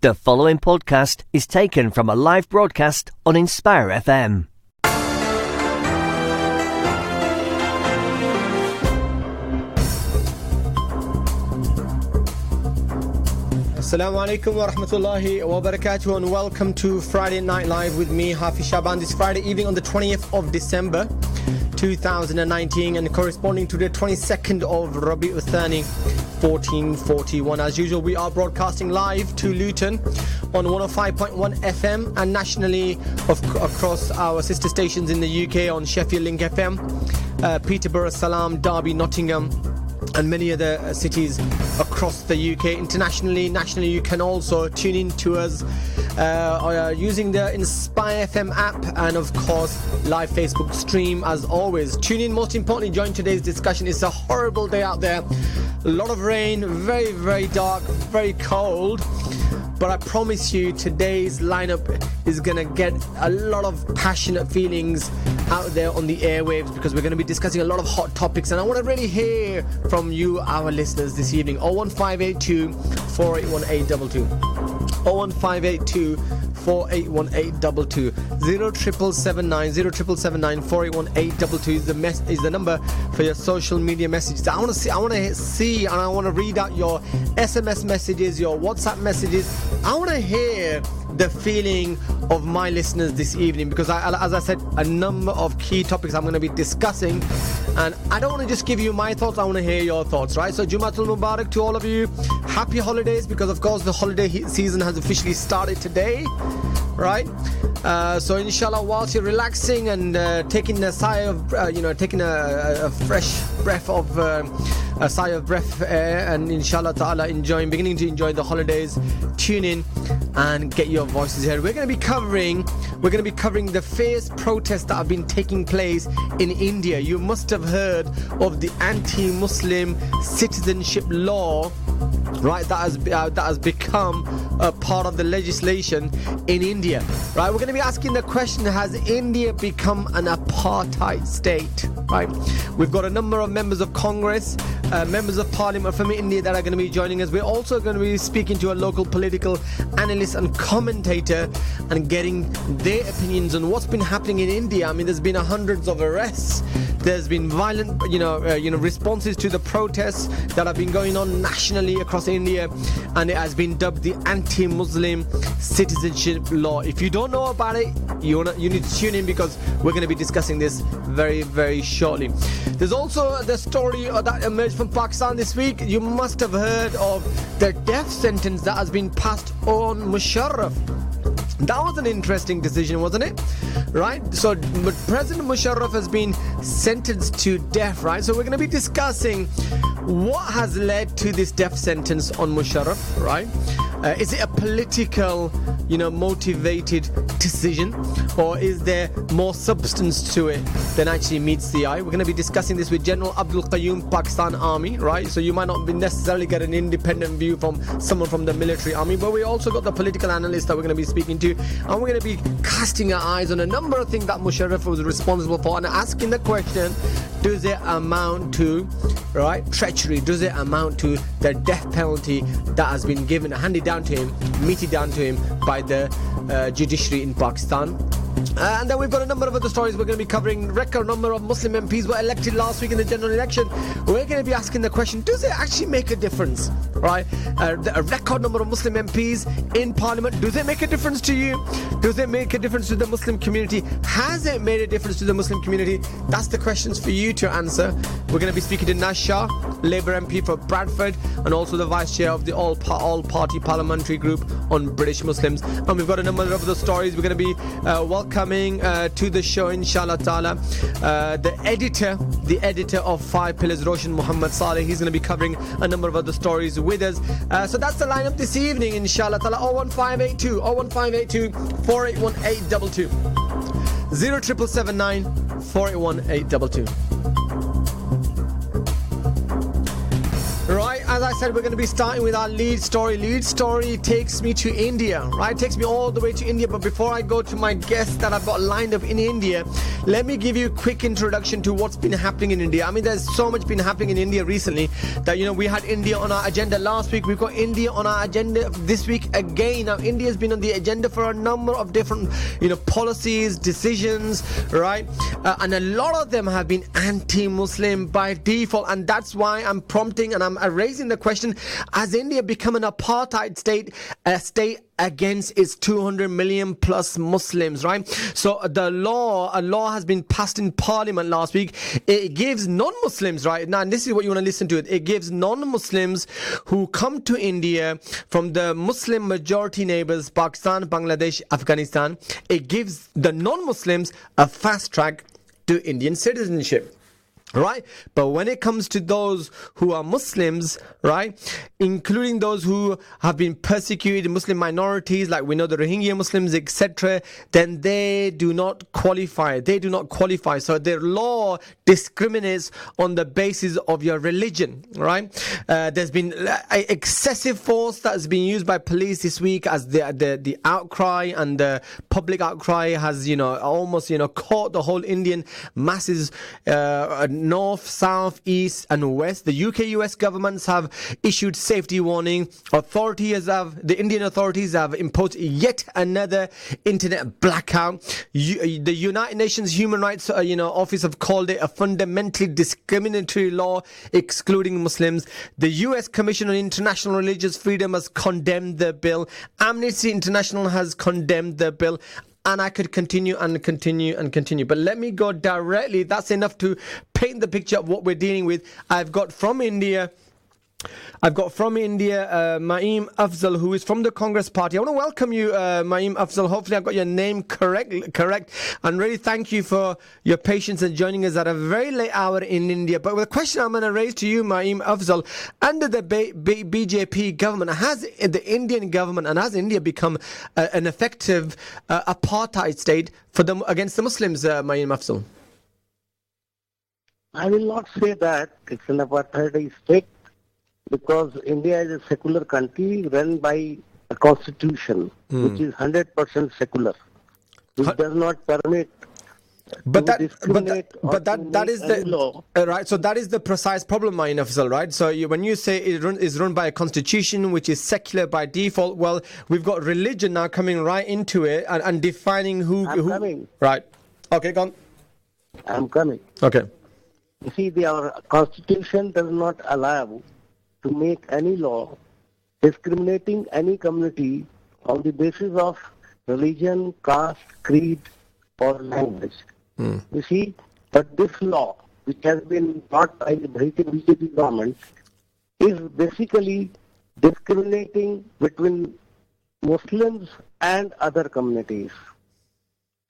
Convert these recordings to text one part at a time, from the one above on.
The following podcast is taken from a live broadcast on Inspire FM. Assalamu alaikum wa rahmatullahi wa barakatuh, and welcome to Friday Night Live with me, Hafiz Sha'ban, this Friday evening on the 20th of December 2019 and corresponding to the 22nd of Rabi'u Thani 1441. As usual, we are broadcasting live to Luton on 105.1 FM and nationally across our sister stations in the UK on Sheffield Link FM, Peterborough, Salam, Derby, Nottingham, and many other cities across the UK. Internationally, nationally, you can also tune in to us using the Inspire FM app and of course live Facebook stream. As always, tune in. Most importantly, join today's discussion. It's a horrible day out there, a lot of rain, very, very dark, very cold. But I promise you, today's lineup is going to get a lot of passionate feelings out there on the airwaves, because we're going to be discussing a lot of hot topics. And I want to really hear from you, our listeners, this evening. 01582 481822. 01582 481822. 07779 481822 is the number for your social media messages. I want to see and I want to read out your SMS messages, your WhatsApp messages. I want to hear the feeling of my listeners this evening, because as I said, a number of key topics I'm going to be discussing, and I don't want to just give you my thoughts, I want to hear your thoughts, right? So Jumatul Mubarak to all of you. Happy holidays, because of course the holiday season has officially started today, right? So inshallah, whilst you're relaxing and taking a sigh of taking a fresh breath of a sigh of breath air, and inshallah ta'ala beginning to enjoy the holidays, tune in and get your voices heard. We're going to be covering the fierce protests that have been taking place in India. You must have heard of the anti-Muslim citizenship law, right? That has become a part of the legislation in India, right? We're going to be asking the question: has India become an apartheid state? Right? We've got a number of members of Congress, members of Parliament from India that are going to be joining us. We're also going to be speaking to a local political analyst and commentator and getting their opinions on what's been happening in India. I mean, there's been hundreds of arrests. There's been violent, responses to the protests that have been going on nationally across India, and it has been dubbed the anti-Muslim citizenship law. If you don't know about it, you need to tune in, because we're going to be discussing this very, very shortly. There's also the story that emerged from Pakistan this week. You must have heard of the death sentence that has been passed on Musharraf. That was an interesting decision, wasn't it? Right? So President Musharraf has been sentenced to death, right? So we're going to be discussing what has led to this death sentence on Musharraf, right? Is it a political, motivated decision, or is there more substance to it than actually meets the eye? We're going to be discussing this with General Abdul Qayyum, Pakistan Army, right? So you might not necessarily get an independent view from someone from the military army, but we also got the political analyst that we're going to be speaking to, and we're going to be casting our eyes on a number of things that Musharraf was responsible for, and asking the question: does it amount to, right, treachery? Does it amount to the death penalty that has been handed down to him, meted down to him by the judiciary in Pakistan? And then we've got a number of other stories. We're going to be covering record number of Muslim MPs were elected last week in the general election. We're going to be asking the question: does it actually make a difference? Right? A record number of Muslim MPs in Parliament. Does it make a difference to you? Does it make a difference to the Muslim community? Has it made a difference to the Muslim community? That's the questions for you to answer. We're going to be speaking to Naz Shah, Labour MP for Bradford, and also the Vice Chair of the All-Party Parliamentary Group on British Muslims. And we've got a number of other stories. We're going to be welcoming to the show, inshallah ta'ala, the editor of 5 Pillars, Roshan Muhammad Saleh. He's going to be covering a number of other stories with us. So that's the lineup this evening, inshallah ta'ala. 01582 481822. 07779 481822. Right, as as I said, we're going to be starting with our lead story. Lead story takes me to India, right? Takes me all the way to India. But before I go to my guests that I've got lined up in India, let me give you a quick introduction to what's been happening in India. I mean, there's so much been happening in India recently that, you know, we had India on our agenda last week. We've got India on our agenda this week again. Now, India's been on the agenda for a number of different, you know, policies, decisions, right? And a lot of them have been anti-Muslim by default. And that's why I'm prompting and I'm raising the question, has India become an apartheid state, a state against its 200 million plus Muslims, right? So a law has been passed in parliament last week. It gives non-Muslims, right? Now, and this is what you want to listen to. It gives non-Muslims who come to India from the Muslim majority neighbors, Pakistan, Bangladesh, Afghanistan, it gives the non-Muslims a fast track to Indian citizenship. Right, but when it comes to those who are Muslims, right, including those who have been persecuted, Muslim minorities, like we know the Rohingya Muslims, etc., then they do not qualify. They do not qualify. So their law discriminates on the basis of your religion, right? There's been excessive force that has been used by police this week as the outcry and the public outcry has, you know, almost, you know, caught the whole Indian masses. North, south, east and west. The UK-US governments have issued safety warning. The Indian authorities have imposed yet another internet blackout. The United Nations Human Rights Office have called it a fundamentally discriminatory law excluding Muslims. The US Commission on International Religious Freedom has condemned the bill. Amnesty International has condemned the bill. And I could continue and continue and continue. But let me go directly. That's enough to paint the picture of what we're dealing with. I've got from India, Maim Afzal, who is from the Congress Party. I want to welcome you, Maim Afzal. Hopefully I've got your name correct. And really thank you for your patience and joining us at a very late hour in India. But the question I'm going to raise to you, Maim Afzal, under the BJP government, has the Indian government and has India become an effective apartheid state for them against the Muslims, Maim Afzal? I will not say that it's an apartheid state, because India is a secular country run by a constitution, which is 100% secular, which does not permit that is the law. Right. So that is the precise problem, Main Afzal, right? So when you say it is run by a constitution which is secular by default, well, we've got religion now coming right into it and defining who. Coming. Right. Okay, go on. I'm coming. Okay. You see, our constitution does not allow to make any law discriminating any community on the basis of religion, caste, creed, or language. You see, but this law, which has been brought by the BJP government, is basically discriminating between Muslims and other communities.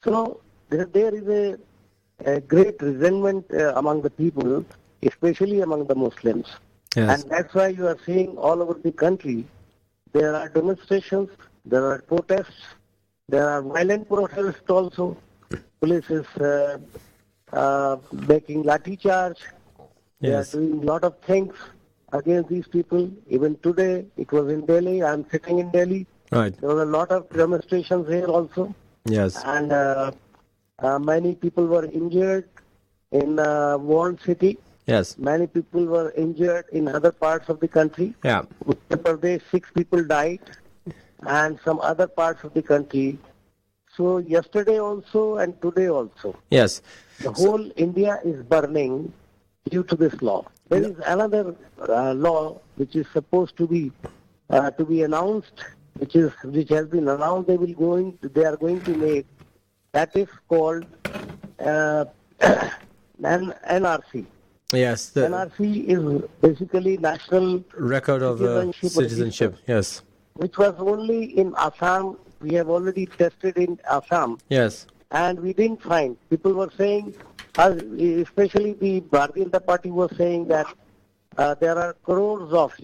So there is a great resentment among the people, especially among the Muslims. Yes. And that's why you are seeing all over the country, there are demonstrations, there are protests, there are violent protests also. Police is making lathi charge. They are doing a lot of things against these people. Even today, it was in Delhi. I'm sitting in Delhi. Right. There were a lot of demonstrations here also. Yes. And many people were injured in walled city. Yes. Many people were injured in other parts of the country. Yeah. Uttar Pradesh, 6 people died, and some other parts of the country. So yesterday also and today also. Yes. The whole India is burning due to this law. There is another law which is supposed to be announced, which has been announced. They are going to make. That is called NRC. Yes. The NRC is basically National Record of Citizenship. Yes. Which was only in Assam. We have already tested in Assam. Yes. And we didn't find. People were saying, especially the Bharatiya Janata Party was saying that there are crores of,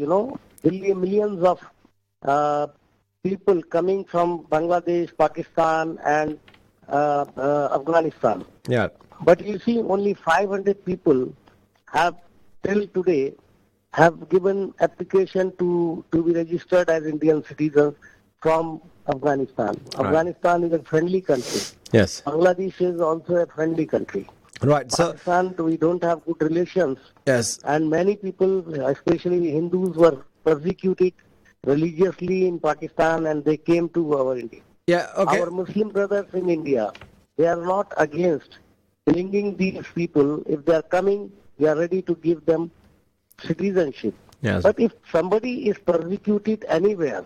millions of people coming from Bangladesh, Pakistan and Afghanistan. Yeah. But you see, only 500 people have till today have given application to be registered as Indian citizens from Afghanistan. Right. Afghanistan is a friendly country. Yes. Bangladesh is also a friendly country. Right. So, Pakistan, we don't have good relations. yes. And many people, especially Hindus, were persecuted religiously in Pakistan, and they came to our India. Yeah. Okay. Our Muslim brothers in India, they are not against bringing these people. If they are coming, we are ready to give them citizenship. Yes. But if somebody is persecuted anywhere,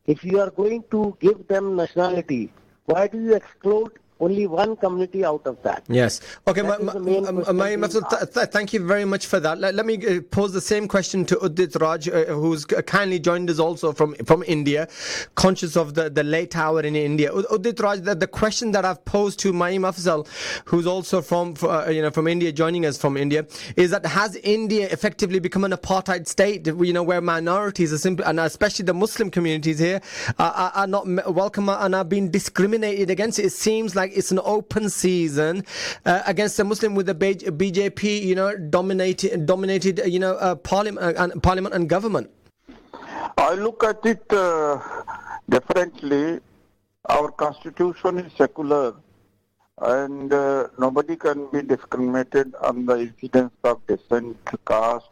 if you are going to give them nationality, why do you exclude only one community out of that? Yes. Okay, That is the main question thank you very much for that. Let me pose the same question to Udit Raj, who's kindly joined us also from India, conscious of the late hour in India. Udit Raj, the question that I've posed to Maim Afzal, who's also from India, joining us from India, is that has India effectively become an apartheid state? Where minorities are simply, and especially the Muslim communities here, are not welcome and are being discriminated against. It seems like it's an open season against the Muslim, with the BJP, dominated, parliament and government. I look at it differently. Our constitution is secular, and nobody can be discriminated on the incidence of descent, caste,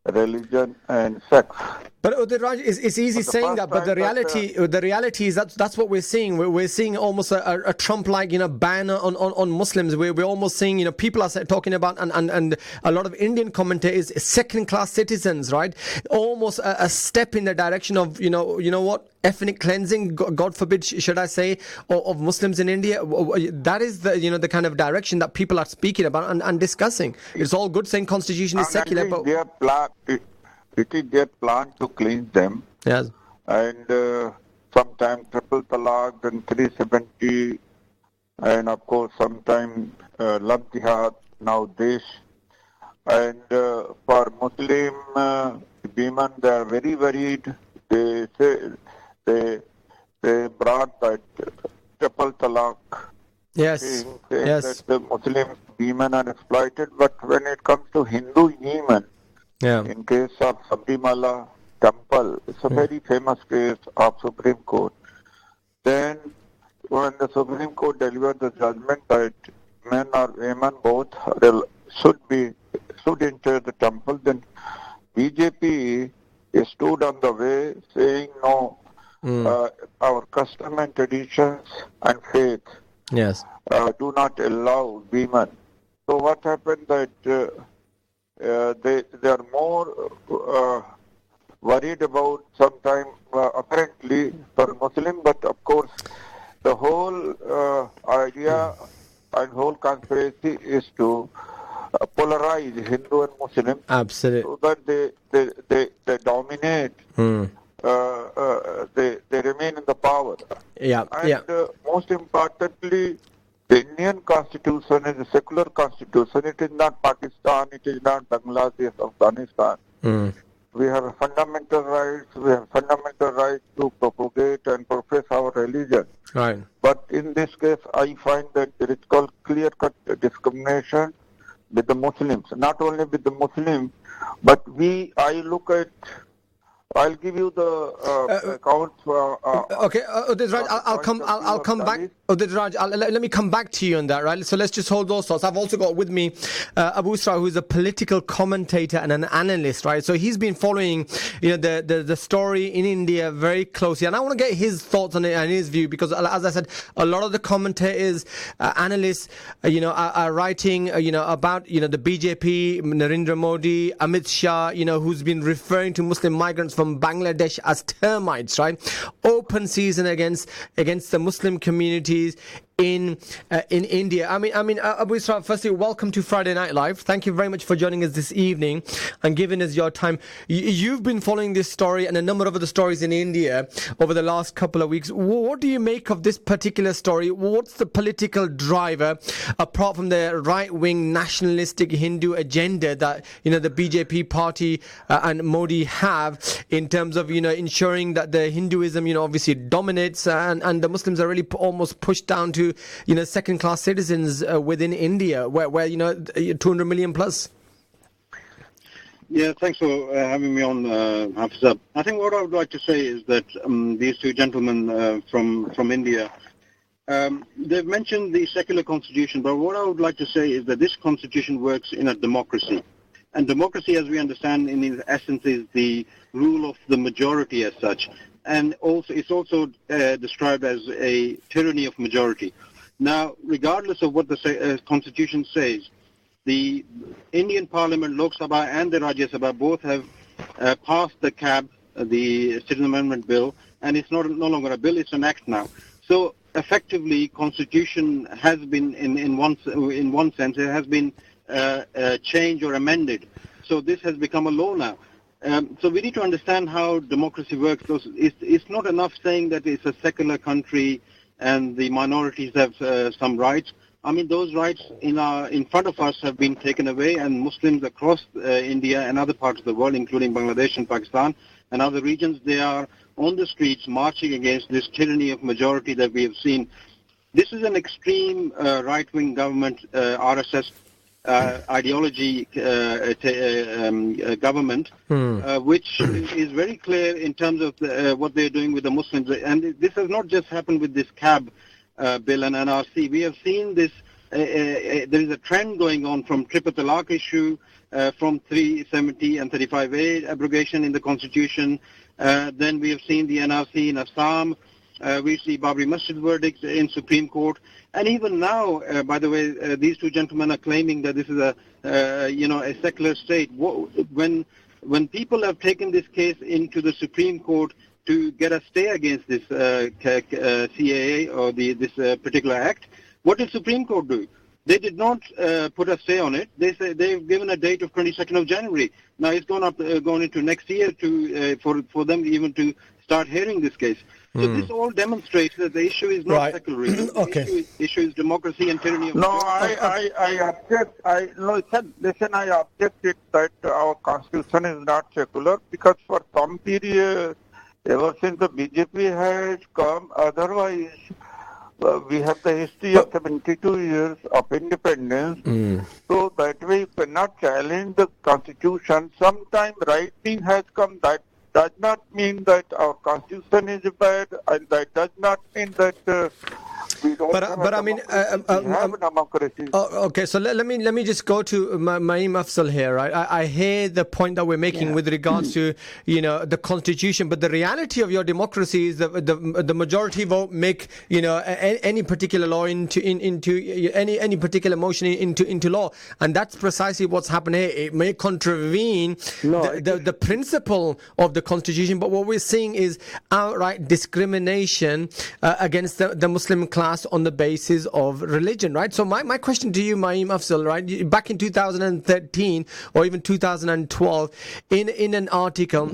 religion, and sex. But Udit Raj, it's easy saying that, but the reality is that's what we're seeing. We're seeing almost a Trump-like, ban on Muslims. We're almost seeing, people are talking about, and a lot of Indian commentators, second-class citizens, right? Almost a step in the direction of, what? Ethnic cleansing, God forbid, should I say, of Muslims in India. That is the kind of direction that people are speaking about and discussing. It's all good saying constitution is secular, but it is their plan to cleanse them. Yes. And sometimes triple talaq, then 370, and of course sometimes love jihad, now this. And for Muslim women, they are very worried. They say they brought that triple talaq. Yes. Saying Yes. that the Muslim women are exploited, but when it comes to Hindu women, in case of Sabrimala temple, it's a very famous case of Supreme Court. Then when the Supreme Court delivered the judgment that men or women both should enter the temple, then BJP stood on the way saying no, our custom and traditions and faith do not allow women. So what happened that they are more worried about sometimes apparently for Muslim, but of course the whole idea and whole conspiracy is to polarize Hindu and Muslim. Absolutely. So that they dominate. They remain in the power. Most importantly, the Indian constitution is a secular constitution. It is not Pakistan. It is not Bangladesh, Afghanistan. We have fundamental rights. We have fundamental rights to propagate and profess our religion. Right. But in this case, I find that there is called clear-cut discrimination with the Muslims. Not only with the Muslims, but I look at. I'll give you the account. Okay, Udit Raj, I'll come back. Udit Raj, let me come back to you on that, right? So let's just hold those thoughts. I've also got with me Abu Isra, who's a political commentator and an analyst, right? So he's been following, the story in India very closely, and I want to get his thoughts on it and his view, because as I said, a lot of the commentators, analysts, are writing, about, the BJP, Narendra Modi, Amit Shah, who's been referring to Muslim migrants from Bangladesh as termites, right? Open season against the Muslim communities in India. I mean, Abu Isra, firstly, welcome to Friday Night Live. Thank you very much for joining us this evening and giving us your time. You've been following this story and a number of other stories in India over the last couple of weeks. What do you make of this particular story? What's the political driver, apart from the right-wing nationalistic Hindu agenda that, the BJP party and Modi have in terms of, ensuring that the Hinduism, obviously dominates and the Muslims are really almost pushed down to, second-class citizens within India, where 200 million plus? Yeah, thanks for having me on, Hafiz. I think what I would like to say is that these two gentlemen from India, they've mentioned the secular constitution, but what I would like to say is that this constitution works in a democracy. And democracy, as we understand, in its essence, is the rule of the majority as such. And also, it's also described as a tyranny of majority. Now, regardless of what the constitution says, the Indian Parliament, Lok Sabha and the Rajya Sabha both have passed the CAB, the Citizen Amendment Bill, and it's no longer a bill, it's an act now. So effectively, constitution has been, in one sense, it has been changed or amended. So this has become a law now. So we need to understand how democracy works. So it's not enough saying that it's a secular country and the minorities have some rights. I mean, those rights in front of us have been taken away, and Muslims across India and other parts of the world, including Bangladesh and Pakistan and other regions, they are on the streets marching against this tyranny of majority that we have seen. This is an extreme right-wing government, RSS ideology government, which is very clear in terms of what they're doing with the Muslims. And this has not just happened with this CAB bill and NRC. We have seen this, there is a trend going on from triple talaq issue, from 370 and 35A abrogation in the constitution. Then we have seen the NRC in Assam, recently Babri Masjid verdict in Supreme Court. And even now, by the way, these two gentlemen are claiming that this is a secular state. When people have taken this case into the Supreme Court to get a stay against this CAA or this particular act, what did Supreme Court do? They did not put a stay on it. They say they've given a date of 22nd of January. Now it's going into next year for them even to start hearing this case. So this all demonstrates that the issue is not secularism. Okay. The issue is democracy and tyranny of I object. I object it that our constitution is not secular, because for some period, ever since the BJP has come, otherwise we have the history of 72 years of independence. So that way you cannot challenge the constitution. Sometimes right thing has come. That does not mean that our constitution is bad, and that does not mean that we don't have democracy. Okay, so let me just go to Maim Afzal here, right? I hear the point that we're making with regards to the constitution, but the reality of your democracy is that the majority vote make any particular law into any particular motion into law, and that's precisely what's happened here. It may contravene the principle of the constitution, but what we're seeing is outright discrimination against the Muslim class on the basis of religion, right? So my question to you, Maim Afzal, right? Back in 2013 or even 2012, in an article,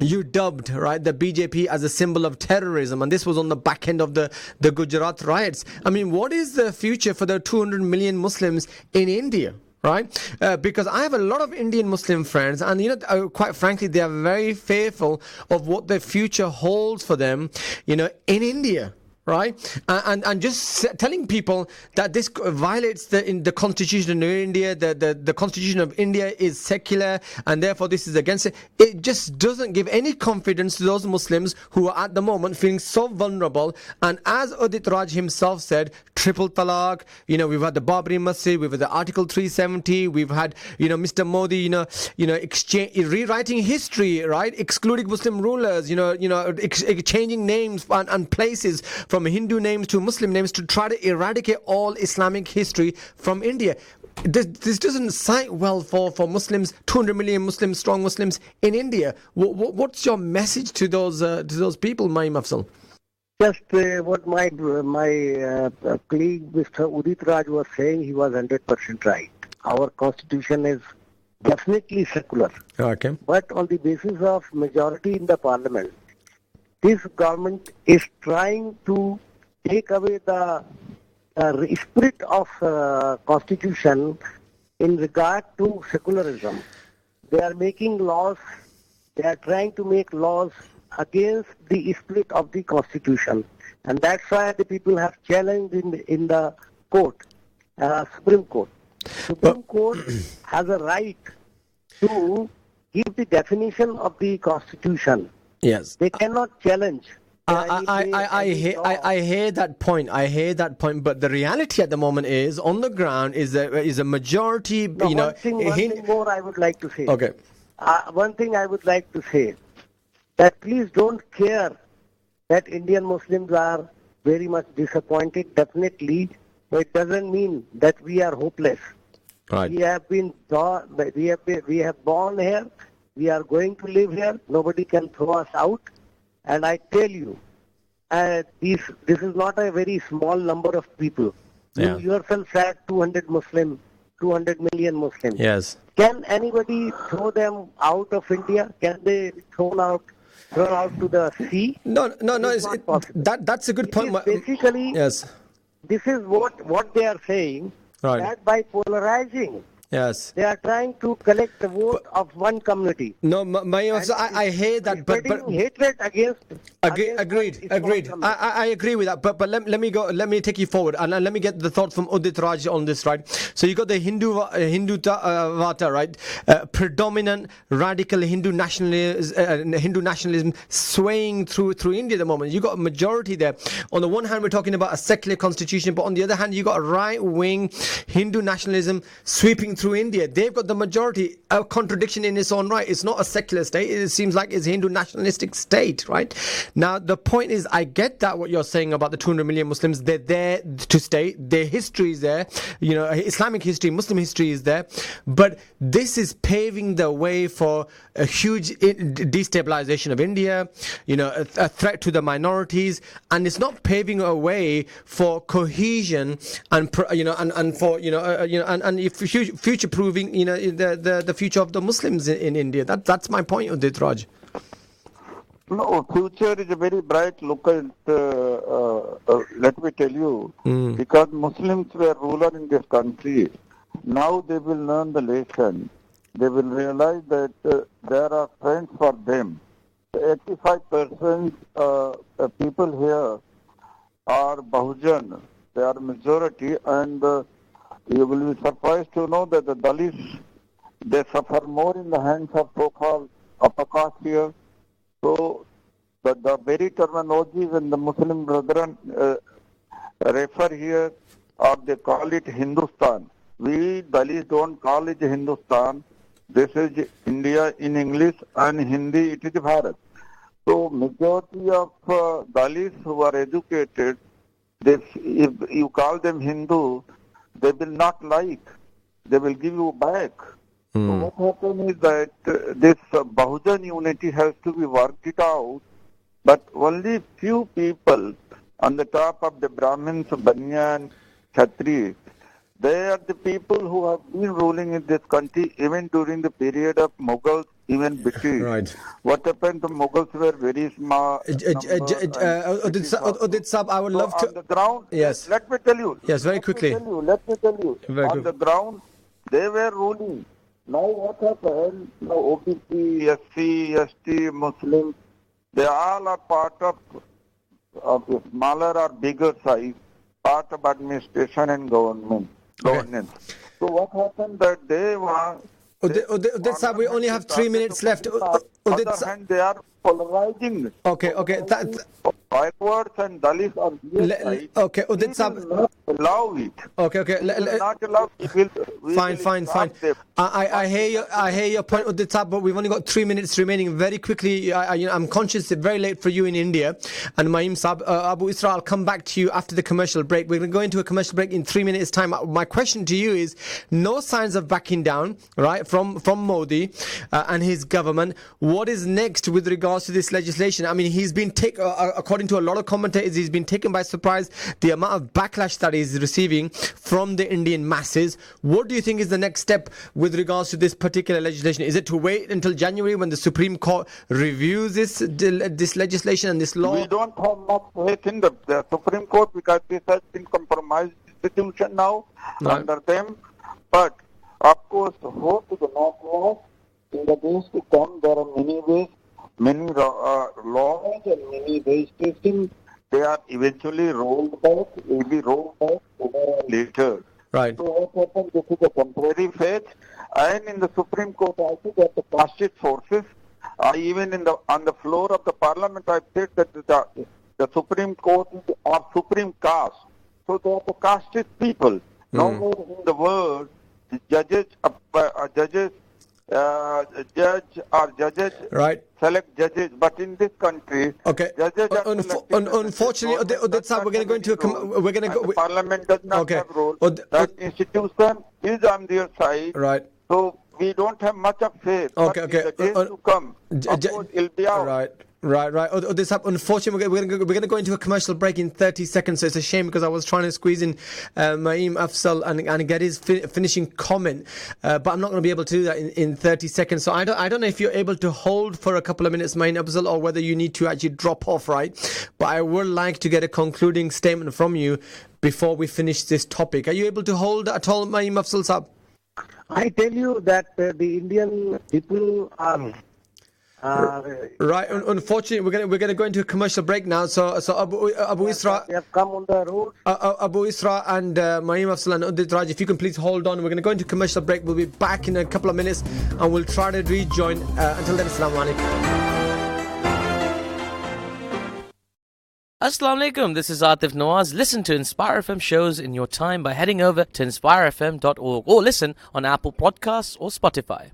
you dubbed, right, the BJP as a symbol of terrorism, and this was on the back end of the Gujarat riots. I mean, what is the future for the 200 million Muslims in India? Right? Because I have a lot of Indian Muslim friends, and quite frankly, they are very fearful of what the future holds for them, in India. Right, and just telling people that this violates the constitution of India, the constitution of India is secular, and therefore this is against it. It just doesn't give any confidence to those Muslims who are at the moment feeling so vulnerable. And as Udit Raj himself said, triple talaq. We've had the Babri Masjid, we've had the Article 370, we've had Mr. Modi, rewriting history, right, excluding Muslim rulers, changing names and places from Hindu names to Muslim names to try to eradicate all Islamic history from India. This doesn't cite well for Muslims, 200 million Muslims, strong Muslims in India. What's your message to those people, Maim Afzal? Just what my colleague Mr. Udit Raj was saying, he was 100% right. Our constitution is definitely secular. Okay. But on the basis of majority in the parliament, this government is trying to take away the spirit of constitution in regard to secularism. They are making laws, they are trying to make laws against the spirit of the constitution. And that's why the people have challenged in the court, Supreme Court. Supreme Court has a right to give the definition of the Constitution. Yes. They cannot challenge. I hear that point. I hear that point. But the reality at the moment is, on the ground, is a majority. No, you know, one thing more I would like to say. Okay. One thing I would like to say, that please don't care that Indian Muslims are very much disappointed. Definitely, it doesn't mean that we are hopeless. Right. We have born here. We are going to live here. Nobody can throw us out. And I tell you, this is not a very small number of people. Yeah. You yourself said 200 million Muslims. Yes. Can anybody throw them out of India? Can they thrown out to the sea? No. It's not possible. That's a good point. Basically, yes. This is what they are saying. Right. That by polarizing, yes, they are trying to collect the vote of one community. No, I hear that, but hatred against. Agreed. I agree with that, but let me take you forward and let me get the thoughts from Udit Raj on this, right? So you got the Hindu Vata, right? Predominant radical Hindu nationalism swaying through India at the moment. You got a majority there. On the one hand, we're talking about a secular constitution, but on the other hand, you got a right-wing Hindu nationalism sweeping through India. They've got the majority. A contradiction in its own right. It's not a secular state. It seems like it's a Hindu nationalistic state, right? Now, the point is, I get that what you're saying about the 200 million Muslims. They're there to stay. Their history is there. You know, Islamic history, Muslim history is there. But this is paving the way for a huge destabilization of India, you know, a threat to the minorities, and it's not paving a way for cohesion and future proving, you know, the future of the Muslims in India. That's my point, Udit Raj. No, future is a very bright look at, let me tell you, because Muslims were ruler in this country. Now they will learn the lesson. They will realize that there are friends for them. 85% people here are Bahujan. They are majority, and you will be surprised to know that the Dalits, they suffer more in the hands of so-called upper caste here. So the very terminology when the Muslim brethren refer here, or they call it Hindustan. We Dalits don't call it Hindustan. This is India in English, and Hindi it is Bharat. So majority of Dalits who are educated, if you call them Hindu, they will not like. They will give you back. So what happens is that this Bahujan unity has to be worked it out, but only few people on the top of the Brahmins, Banyan, Khatri, they are the people who have been ruling in this country even during the period of Mughals, even British. Right. What happened, the Mughals were very small. Udit Sab, I would love to... On the ground, yes. Let me tell you. Yes, very quickly. Let me tell you. Very on good. the ground, they were ruling. Now what happened? Now OBC, SC, ST, Muslims, they all are part of smaller or bigger size, part of administration and governance. Okay. So what happened that they were... Udit Sab, we only have 3 minutes left. On the other hand, they are polarizing. Okay. Backwards and Dalits on the side. Okay, Udit Sab. Not allow it. Okay. Not allow it. Fine. I hear your point, Udit Sab, but we've only got 3 minutes remaining. Very quickly, I'm conscious it's very late for you in India. And Maim Sab, Abu Isra, I'll come back to you after the commercial break. We're going to go into a commercial break in 3 minutes' time. My question to you is, no signs of backing down, right, from Modi and his government. What is next with regards to this legislation? I mean, he's been according to a lot of commentators, he's been taken by surprise, the amount of backlash that he's receiving from the Indian masses. What do you think is the next step with regards to this particular legislation? Is it to wait until January when the Supreme Court reviews this legislation and this law? We don't have much faith in the Supreme Court because this has been compromised institution now under them. But of course, hope to the northwest. In the days to come, there are many ways, many laws and many legislation. They are eventually rolled back, will be rolled back sooner or later. Right. So what happened? This is a temporary phase. And in the Supreme Court also, that the caste forces, even on the floor of the Parliament, I said that the Supreme Court is of supreme caste. So they are the caste people. Nowhere in the world, judges right. select judges, but in this country, judges are unfortunately, we're going to go into the Parliament does not have role. That institution is on their side. Right. So we don't have much of faith. Okay. In the days to come, of course, it'll be out. Right. Unfortunately, we're going to go into a commercial break in 30 seconds. So it's a shame because I was trying to squeeze in Maim Afzal and get his finishing comment, but I'm not going to be able to do that in 30 seconds. So I don't know if you're able to hold for a couple of minutes, Maim Afzal, or whether you need to actually drop off, right? But I would like to get a concluding statement from you before we finish this topic. Are you able to hold at all, Maim Afzal Saab? I tell you that the Indian people are. Right. Unfortunately, we're going to go into a commercial break now. So Abu Isra, they have come on the road. Abu Isra and Maim Afzal and Udit Raj, if you can please hold on. We're going to go into commercial break. We'll be back in a couple of minutes, and we'll try to rejoin. Until then, Assalamu alaikum. Assalamu alaikum, this is Atif Nawaz. Listen to Inspire FM shows in your time by heading over to inspirefm.org or listen on Apple Podcasts or Spotify.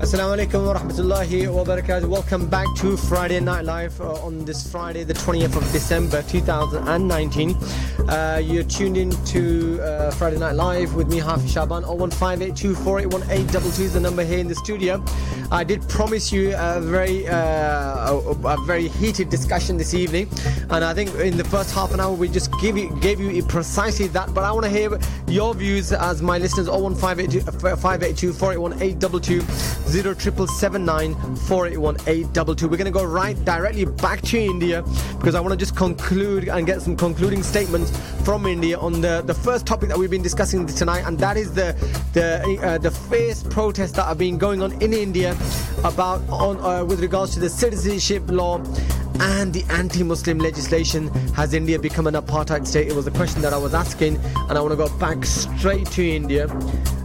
Assalamu alaikum wa rahmatullahi wa barakatuh. Welcome back to Friday Night Live on this Friday, the 20th of December 2019. You're tuned in to Friday Night Live with me, Hafiz Sha'ban. 01582481822 is the number here in the studio. I did promise you a very heated discussion this evening, and I think in the first half an hour we just gave you precisely that. But I want to hear your views as my listeners. 01582481822. 0779 481 We're going to go directly back to India because I want to just conclude and get some concluding statements from India on the first topic that we've been discussing tonight, and that is the fierce protests that have been going on in India with regards to the citizenship law and the anti-Muslim legislation. Has India become an apartheid state? It was the question that I was asking, and I want to go back straight to India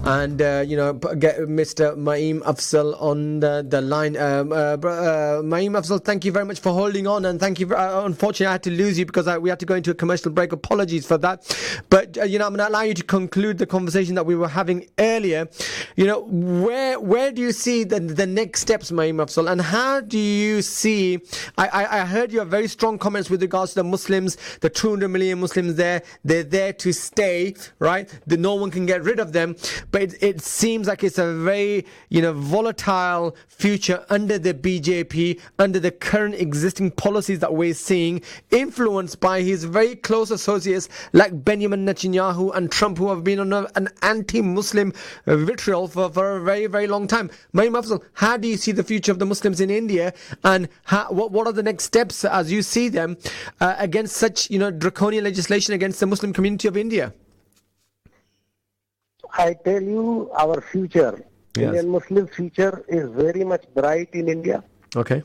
and get Mr. Maim Afzal on the line. Maim Afzal, thank you very much for holding on, and thank you. Unfortunately, I had to lose you because we had to go into a commercial break. Apologies for that, but I'm going to allow you to conclude the conversation that we were having earlier. Where do you see the next steps, Maim Afzal, and how do you see? I heard your very strong comments with regards to the Muslims, the 200 million Muslims there. They're there to stay, right? No one can get rid of them. But it seems like it's a very, volatile future under the BJP, under the current existing policies that we're seeing, influenced by his very close associates like Benjamin Netanyahu and Trump, who have been on an anti-Muslim vitriol for a very, very long time. Maim Afzal, how do you see the future of the Muslims in India, and what are the next steps as you see them against such, draconian legislation against the Muslim community of India? I tell you, our future, Indian Muslim future, is very much bright in India. Okay.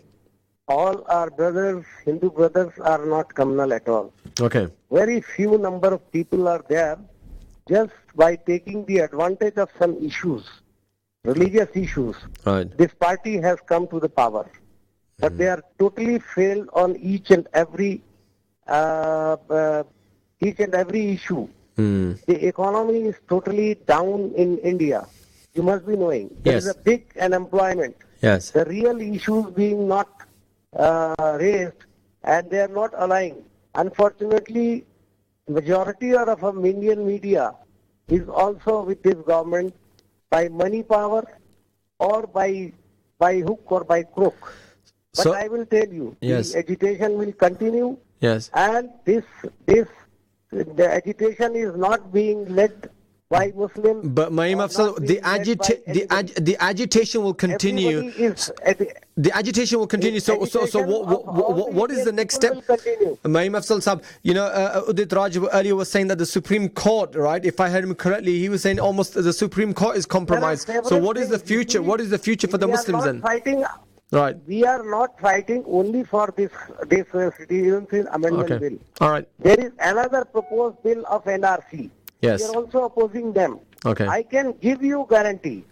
All our brothers, Hindu brothers, are not communal at all. Okay. Very few number of people are there, just by taking the advantage of some issues, religious issues. Right. This party has come to the power. But they are totally failed on each and every issue. The economy is totally down in India. You must be knowing. There is a big unemployment. Yes. The real issues being not raised, and they are not aligned. Unfortunately, majority of our Indian media is also with this government by money power or by hook or by crook. But I will tell you, the agitation will continue. Yes. And the agitation is not being led by Muslims. But Maim Afzal, the agitation will continue. The agitation will continue. So what is the next step? Maim Afzal Sahab, Udit Raj earlier was saying that the Supreme Court, right? If I heard him correctly, he was saying almost the Supreme Court is compromised. So what is the future? What is the future for the Muslims then? Right. We are not fighting only for this Citizenship Amendment Bill. All right. There is another proposed bill of NRC. Yes. We are also opposing them. Okay. I can give you guarantee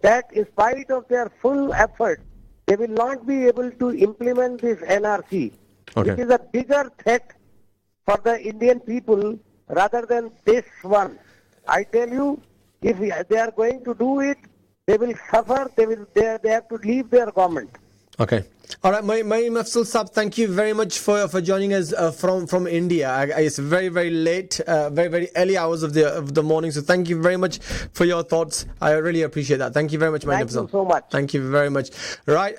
that in spite of their full effort, they will not be able to implement this NRC. It is a bigger threat for the Indian people rather than this one. I tell you, if they are going to do it, they will suffer. They have to leave their government. Okay. All right, my Mafsul Saab, thank you very much for joining us from India. It's very, very late, very, very early hours of the morning. So thank you very much for your thoughts. I really appreciate that. Thank you very much, my Thank you so much. Thank you very much. Right,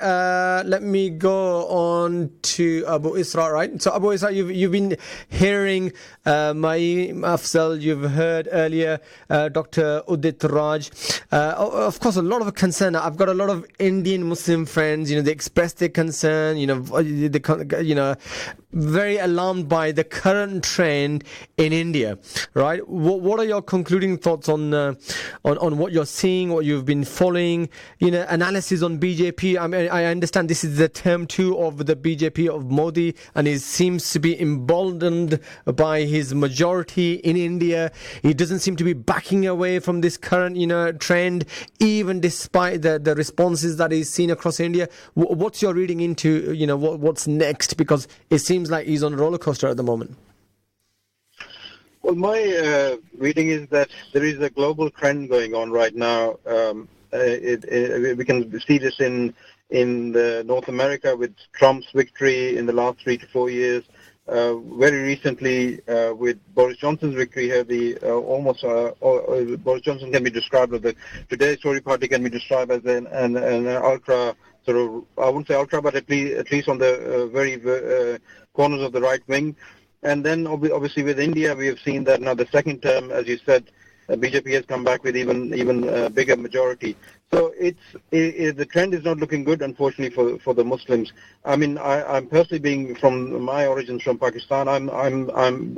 let me go on to Abu Isra, right? So Abu Isra, you've been hearing my Mafsal, you've heard earlier Dr. Udit Raj. Of course, a lot of concern. I've got a lot of Indian Muslim friends, they expressed their concern, very alarmed by the current trend in India, right? What are your concluding thoughts on what you're seeing, what you've been following, analysis on BJP? I mean, I understand this is the term 2 of the BJP of Modi, and he seems to be emboldened by his majority in India. He doesn't seem to be backing away from this current, trend, even despite the responses that he's seen across India. What's your reading into, what's next? Because it seems like he's on a roller coaster at the moment. Well, my reading is that there is a global trend going on right now. We can see this in North America with Trump's victory in the last 3 to 4 years. Very recently, with Boris Johnson's victory here, Boris Johnson can be described as today's Tory party can be described as an ultra sort of, I wouldn't say ultra, but at least on the very corners of the right wing. And then obviously with India, we have seen that now the second term, as you said, BJP has come back with even bigger majority. So the trend is not looking good, unfortunately, for the Muslims. I mean, I'm personally, being from my origins from Pakistan, I'm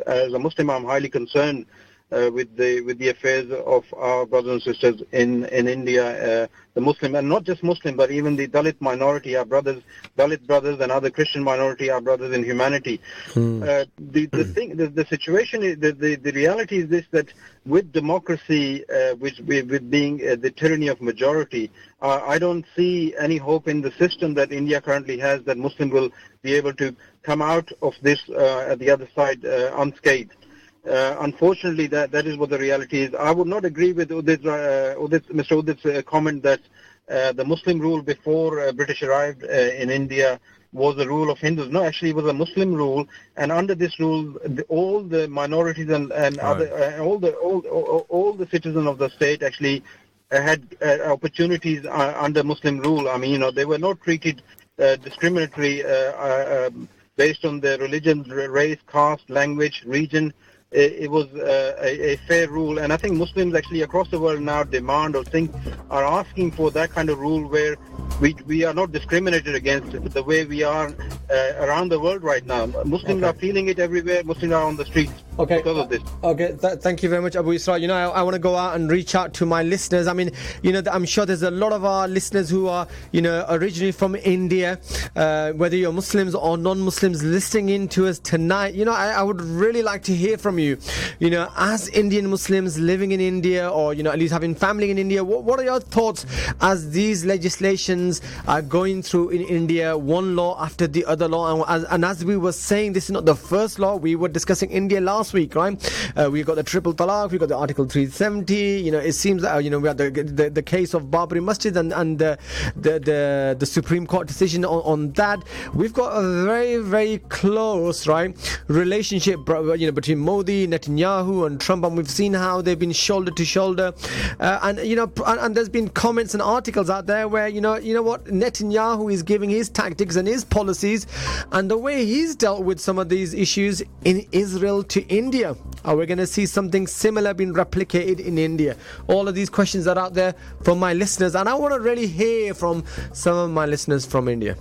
as a Muslim, I'm highly concerned with the affairs of our brothers and sisters in India, the Muslim, and not just Muslim, but even the Dalit minority, our brothers, Dalit brothers, and other Christian minority, our brothers in humanity. The situation is, the reality is this, that with democracy, with being the tyranny of majority, I don't see any hope in the system that India currently has that Muslims will be able to come out of this at the other side unscathed. Unfortunately, that is what the reality is. I would not agree with Mr. Udit's comment that the Muslim rule before British arrived in India was the rule of Hindus. No, actually, it was a Muslim rule, and under this rule, all the minorities and other all the citizens of the state actually had opportunities under Muslim rule. I mean, they were not treated discriminatory based on their religion, race, caste, language, region. It was a fair rule, and I think Muslims actually across the world now demand or are asking for that kind of rule where we are not discriminated against the way we are around the world right now. Muslims are feeling it everywhere. Muslims are on the streets because of this. Thank you very much, Abu Isra. I want to go out and reach out to my listeners. I mean, I'm sure there's a lot of our listeners who are, originally from India, whether you're Muslims or non-Muslims listening in to us tonight. I would really like to hear from you. As Indian Muslims living in India, or at least having family in India, what are your thoughts as these legislations are going through in India, one law after the other law? And as we were saying, this is not the first law. We were discussing India last week, right? We got the triple talaq, we got the Article 370. It seems that we had the case of Babri Masjid and the Supreme Court decision on that. We've got a very, very close, right, relationship, between Modi, Netanyahu, and Trump, and we've seen how they've been shoulder to shoulder. And there's been comments and articles out there where what, Netanyahu is giving his tactics and his policies and the way he's dealt with some of these issues in Israel to India. Are we going to see something similar being replicated in India? All of these questions are out there from my listeners, and I want to really hear from some of my listeners from India.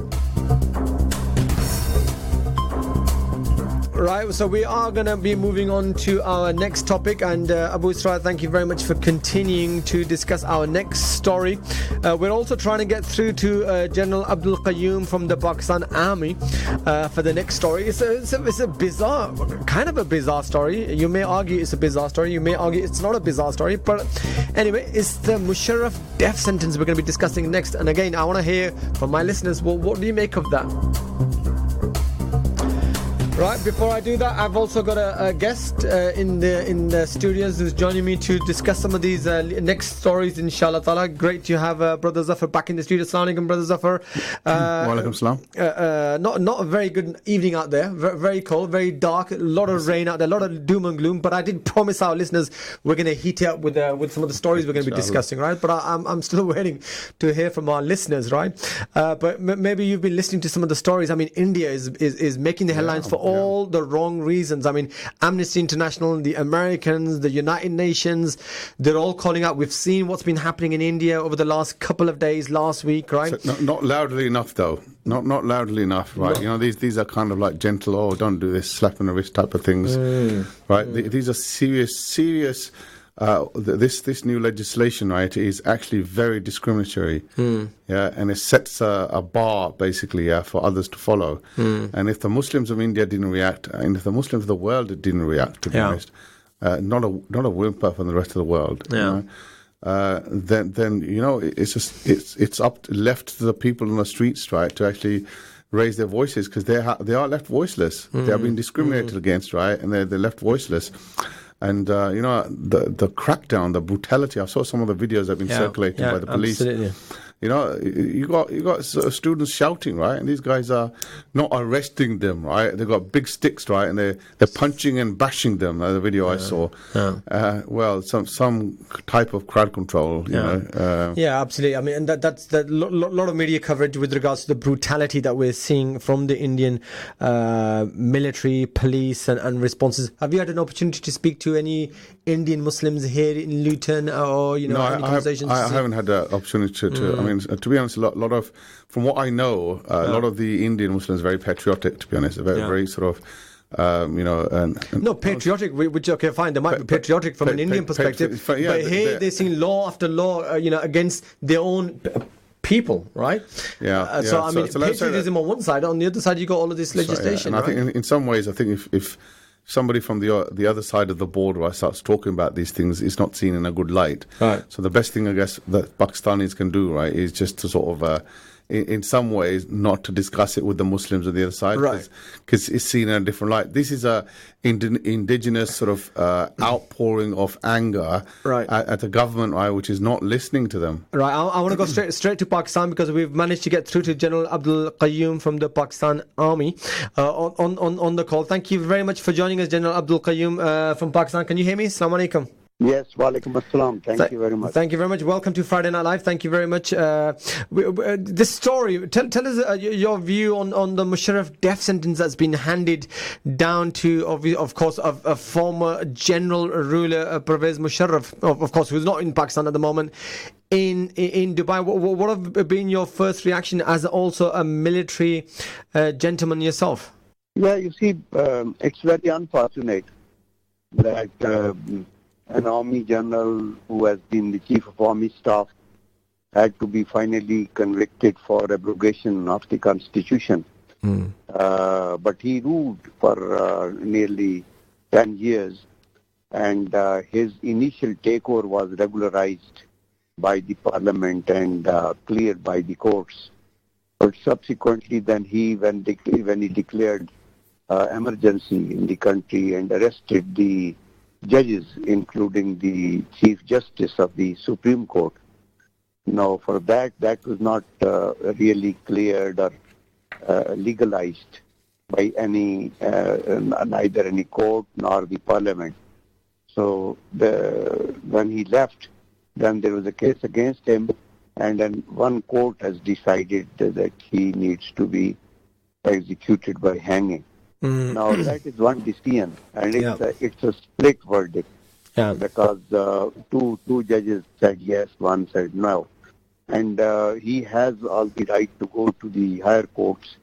Right, so we are going to be moving on to our next topic, and Abu Isra, thank you very much for continuing to discuss our next story. We're also trying to get through to General Abdul Qayyum from the Pakistan Army for the next story. It's a bizarre, kind of a bizarre story. You may argue it's a bizarre story, you may argue it's not a bizarre story, but anyway, it's the Musharraf death sentence we're going to be discussing next. And again, I want to hear from my listeners, well, what do you make of that? Right, before I do that, I've also got a guest in the studios who's joining me to discuss some of these next stories, inshallah ta'ala. Great to have Brother Zafar back in the studio. Assalamu alaikum, Brother Zafar. Wa alaikum salam. Not a very good evening out there. Very cold, very dark, a lot of rain out there, a lot of doom and gloom. But I did promise our listeners we're going to heat it up with some of the stories we're going to be discussing, right? But I'm still waiting to hear from our listeners, right? But maybe you've been listening to some of the stories. I mean, India is making the headlines for all the wrong reasons. I mean, Amnesty International, the Americans, the United Nations, they're all calling out. We've seen what's been happening in India over the last couple of days, last week, right? So, not loudly enough, though. Not loudly enough, right? No. You know, these are kind of like gentle, oh, don't do this, slap on the wrist type of things, right? These are serious. This new legislation, right, is actually very discriminatory, yeah, and it sets a bar basically, for others to follow. And if the Muslims of India didn't react, and if the Muslims of the world didn't react, to be honest, not a whimper from the rest of the world, you know, then you know it's left to the people on the streets, right, to actually raise their voices, because they are left voiceless. They are being discriminated against, right, and they're left voiceless. And you know, the crackdown, the brutality. I saw some of the videos that have been circulating by the police. Absolutely. You know, you got students shouting, right? And these guys are not arresting them, right? They've got big sticks, right? And they're punching and bashing them. The video I saw. Well, some type of crowd control, you know. Yeah, absolutely. I mean, and that's a lot of media coverage with regards to the brutality that we're seeing from the Indian military, police, and responses. Have you had an opportunity to speak to any Indian Muslims here in Luton, or any conversations? I haven't had the opportunity to. I mean, to be honest, a lot of, from what I know, a lot of the Indian Muslims are very patriotic. To be honest, they're very sort of, no, patriotic. Which okay, fine. They might be patriotic from an Indian perspective, but here they're seeing law after law, against their own people, right? So I mean, patriotism on one side, on the other side, you got all of this legislation. And I think in some ways, I think if somebody from the other side of the border starts talking about these things, it's not seen in a good light. Right. So the best thing, I guess, that Pakistanis can do, right, is just to sort of, in some ways, not to discuss it with the Muslims on the other side, right? Because it's seen in a different light. This is a indigenous sort of outpouring of anger, right, at the government, right, which is not listening to them. Right. I want to go straight to Pakistan, because we've managed to get through to General Abdul Qayyum from the Pakistan Army on the call. Thank you very much for joining us, General Abdul Qayyum from Pakistan. Can you hear me? Assalamu alaikum. Yes, wa alaikum assalam. Thank you very much. Thank you very much. Welcome to Friday Night Live. Thank you very much. This story, tell us your view on the Musharraf death sentence that's been handed down to, of course, a former general ruler, Pervez Musharraf, of course, who's not in Pakistan at the moment, in Dubai. What have been your first reaction as also a military gentleman yourself? Yeah, you see, it's very unfortunate that an army general who has been the chief of army staff had to be finally convicted for abrogation of the constitution. But he ruled for nearly 10 years, and his initial takeover was regularized by the parliament and cleared by the courts. But subsequently, then when he declared emergency in the country and arrested the judges, including the Chief Justice of the Supreme Court. Now, for that was not really cleared or legalized by neither any court nor the parliament. So when he left, then there was a case against him, and then one court has decided that he needs to be executed by hanging. Now, that is one decision, and it's a split verdict, because two judges said yes, one said no. And he has all the right to go to the higher courts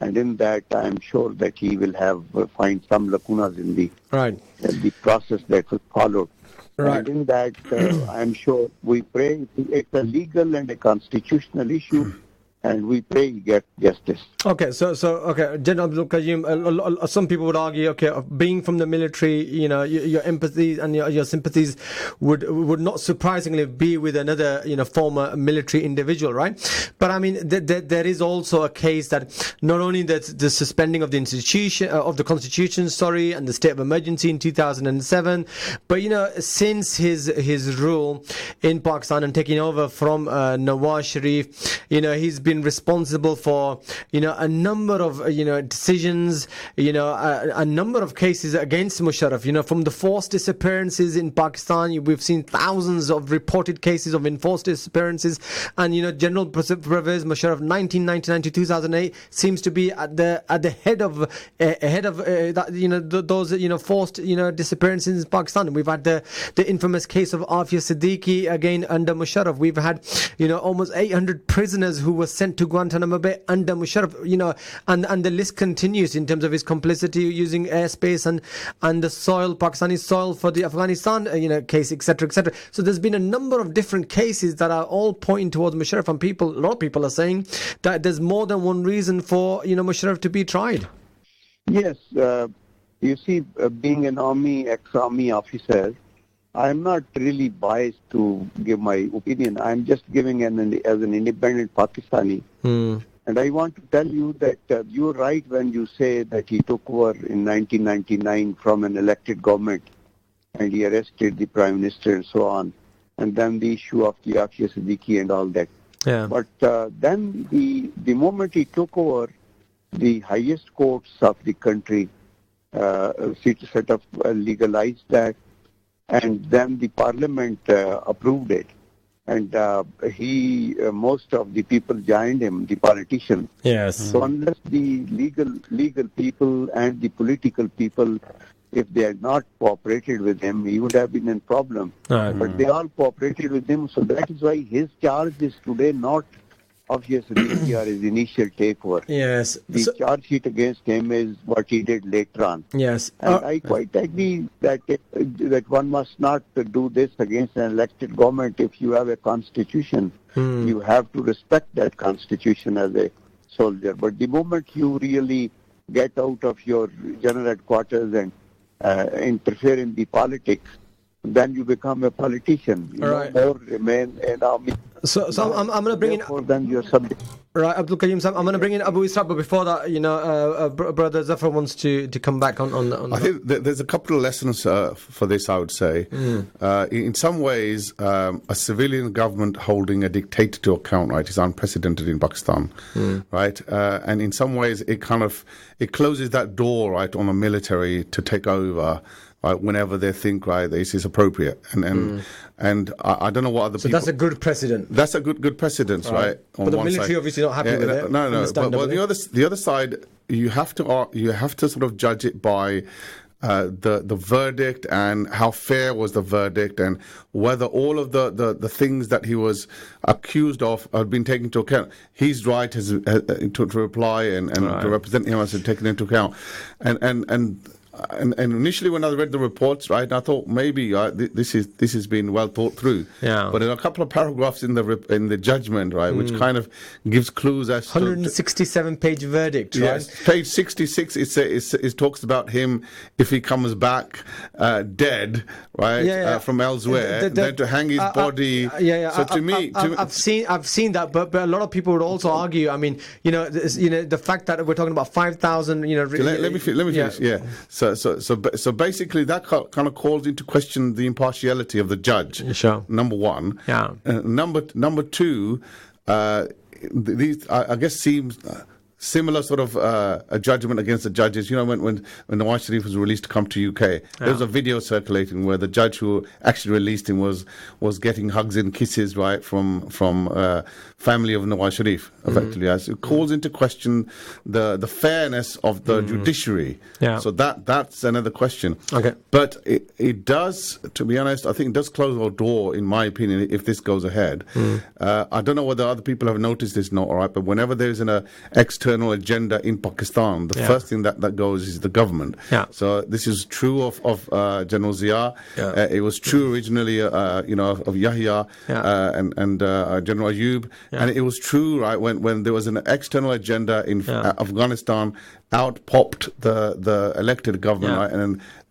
And in that, I'm sure that he will find some lacunas in the process that was followed. Right. And in that, I'm sure we pray it's a legal and a constitutional issue, and we pray he gets justice. Okay, so General Abdul Qayyum, some people would argue, being from the military, your empathies and your sympathies would not surprisingly be with another, former military individual, right? But I mean, there is also a case that not only the suspending of the constitution, and the state of emergency in 2007, but since his rule in Pakistan and taking over from Nawaz Sharif, he's been responsible for a number of decisions, a number of cases against Musharraf, from the forced disappearances in Pakistan. We've seen thousands of reported cases of enforced disappearances, and General Pervez Musharraf 1999 to 2008 seems to be at the head of those forced disappearances in Pakistan. We've had the infamous case of Afia Siddiqui again under Musharraf. We've had almost 800 prisoners who were sent to Guantanamo Bay under Musharraf, and the list continues in terms of his complicity using airspace and the soil, Pakistani soil, for the Afghanistan case, etc., etc. So there's been a number of different cases that are all pointing towards Musharraf, and a lot of people are saying that there's more than one reason for Musharraf to be tried. Yes, you see, being an ex-army officer, I'm not really biased to give my opinion. I'm just giving as an independent Pakistani. And I want to tell you that you're right when you say that he took over in 1999 from an elected government and he arrested the Prime Minister and so on. And then the issue of the Afia Siddiqui and all that. Yeah. But then the moment he took over, the highest courts of the country sort of legalized that. And then the parliament approved it. And most of the people joined him, the politicians. Yes. So unless the legal people and the political people, if they had not cooperated with him, he would have been in problem. But they all cooperated with him. So that is why his charge is today not obviously or his initial takeover. Yes. The charge sheet against him is what he did later on. Yes. And I quite agree that one must not do this against an elected government. If you have a constitution, you have to respect that constitution as a soldier. But the moment you really get out of your general headquarters and interfere in the politics, then you become a politician. You or remain an army. So I'm going to bring in. Then you're subject. Right, Abdul Qayyum, I'm going to bring in Abu Israq, but before that, Brother Zafar wants to come back on I think there's a couple of lessons for this, I would say. In some ways, a civilian government holding a dictator to account, right, is unprecedented in Pakistan, right? And in some ways, it closes that door, right, on the military to take over. Right, whenever they think this is appropriate, and I don't know what other people. So that's a good precedent. That's a good precedent, right? But the military side, obviously not happy with it. No. But the other side, you have to sort of judge it by the verdict and how fair was the verdict, and whether all of the things that he was accused of have been taken into account. His right to reply and to represent him has been taken into account, And initially, when I read the reports, right, I thought maybe this has been well thought through. Yeah. But there are a couple of paragraphs in the judgment, right, which kind of gives clues as 167-page verdict, right? Yes, page 66. It talks about him if he comes back dead, right, from elsewhere, then to hang his body. So I've seen that, but a lot of people would also argue. I mean, the fact that we're talking about 5,000. Let me finish. Yeah. So basically, that kind of calls into question the impartiality of the judge. Sure. Number one. Yeah. Number two, these I guess seems similar sort of a judgment against the judges. When Nawaz Sharif was released to come to UK, there was a video circulating where the judge who actually released him was getting hugs and kisses, right, from family of Nawaz Sharif, effectively. As it calls into question the fairness of the judiciary. Yeah. So that's another question. Okay. But it does, to be honest, I think it does close our door, in my opinion, if this goes ahead. I don't know whether other people have noticed this or not, all right, but whenever there's an external external agenda in Pakistan, the first thing that goes is the government. So this is true of General Zia. It was true originally, of Yahya and General Ayub, and it was true, right, when there was an external agenda in Afghanistan. Out popped the elected government, right,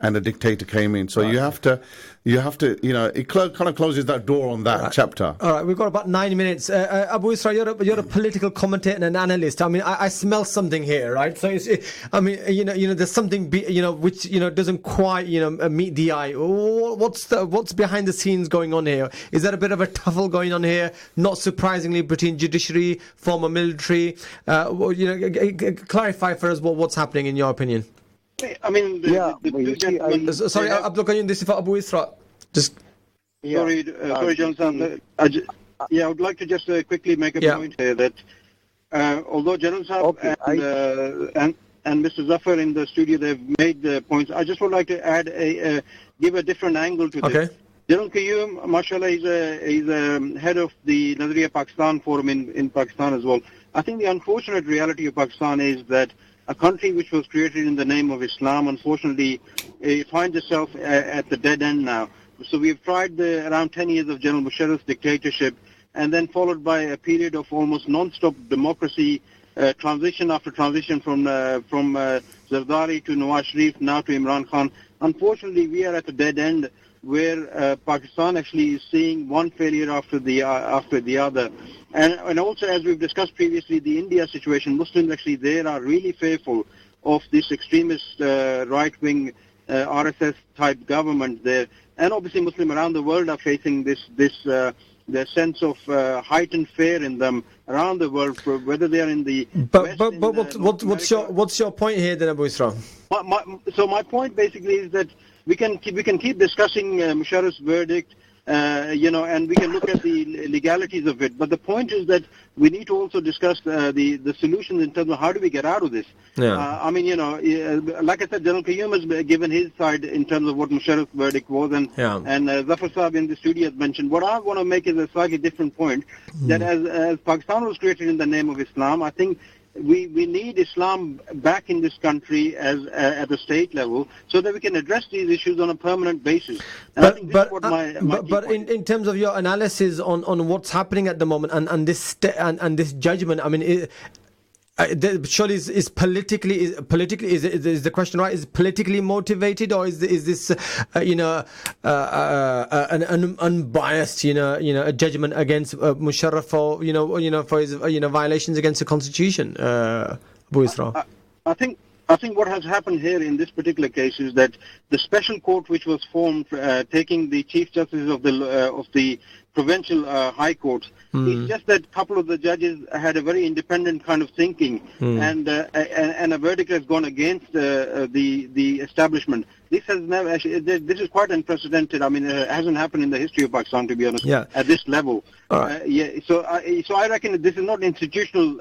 and a dictator came in. So you have to, it kind of closes that door on that chapter. All right, we've got about 9 minutes. Abu Isra, you're a political commentator and an analyst. I mean, I smell something here, right? So there's something which doesn't quite meet the eye. What's behind the scenes going on here? Is there a bit of a tussle going on here? Not surprisingly, between judiciary, former military. Clarify for us what's happening in your opinion. I mean, sorry, Abdul Qayyum, this is for Abu Isra. Sorry, Jonathan. I would like to just quickly make a point here that although General Saab and Mr. Zafar in the studio, they've made the points, I just would like to add give a different angle to this. General Qayyum, mashallah, he's a head of the Nazariya Pakistan Forum in Pakistan as well. I think the unfortunate reality of Pakistan is that a country which was created in the name of Islam, unfortunately, finds itself at the dead end now. So we've tried around 10 years of General Musharraf's dictatorship, and then followed by a period of almost non-stop democracy, transition after transition from Zardari to Nawaz Sharif, now to Imran Khan. Unfortunately, we are at the dead end where Pakistan actually is seeing one failure after the other. And also, as we've discussed previously, the India situation, Muslims actually there are really fearful of this extremist right-wing RSS-type government there. And obviously Muslims around the world are facing this the sense of heightened fear in them around the world, whether they are in the what's your point here then, Abu Isra? So my point basically is that we can keep discussing Musharraf's verdict, and we can look at the legalities of it. But the point is that we need to also discuss the solutions in terms of how do we get out of this. Like I said, General Qayyum has given his side in terms of what Musharraf's verdict was, and Zafar Saab in the studio has mentioned. What I want to make is a slightly different point, that as Pakistan was created in the name of Islam, I think we need Islam back in this country as at the state level, so that we can address these issues on a permanent basis. And but in terms of your analysis on what's happening at the moment and this judgment, I mean, surely is the question right? Is it politically motivated, or is this an unbiased a judgment against Musharraf for his violations against the constitution? Abu Isra? I think what has happened here in this particular case is that the special court which was formed, taking the chief justice of the provincial high courts, it's just that a couple of the judges had a very independent kind of thinking, and a verdict has gone against the establishment. This has never actually. This is quite unprecedented. I mean, it hasn't happened in the history of Pakistan, to be honest, at this level. So I reckon that this is not an institutional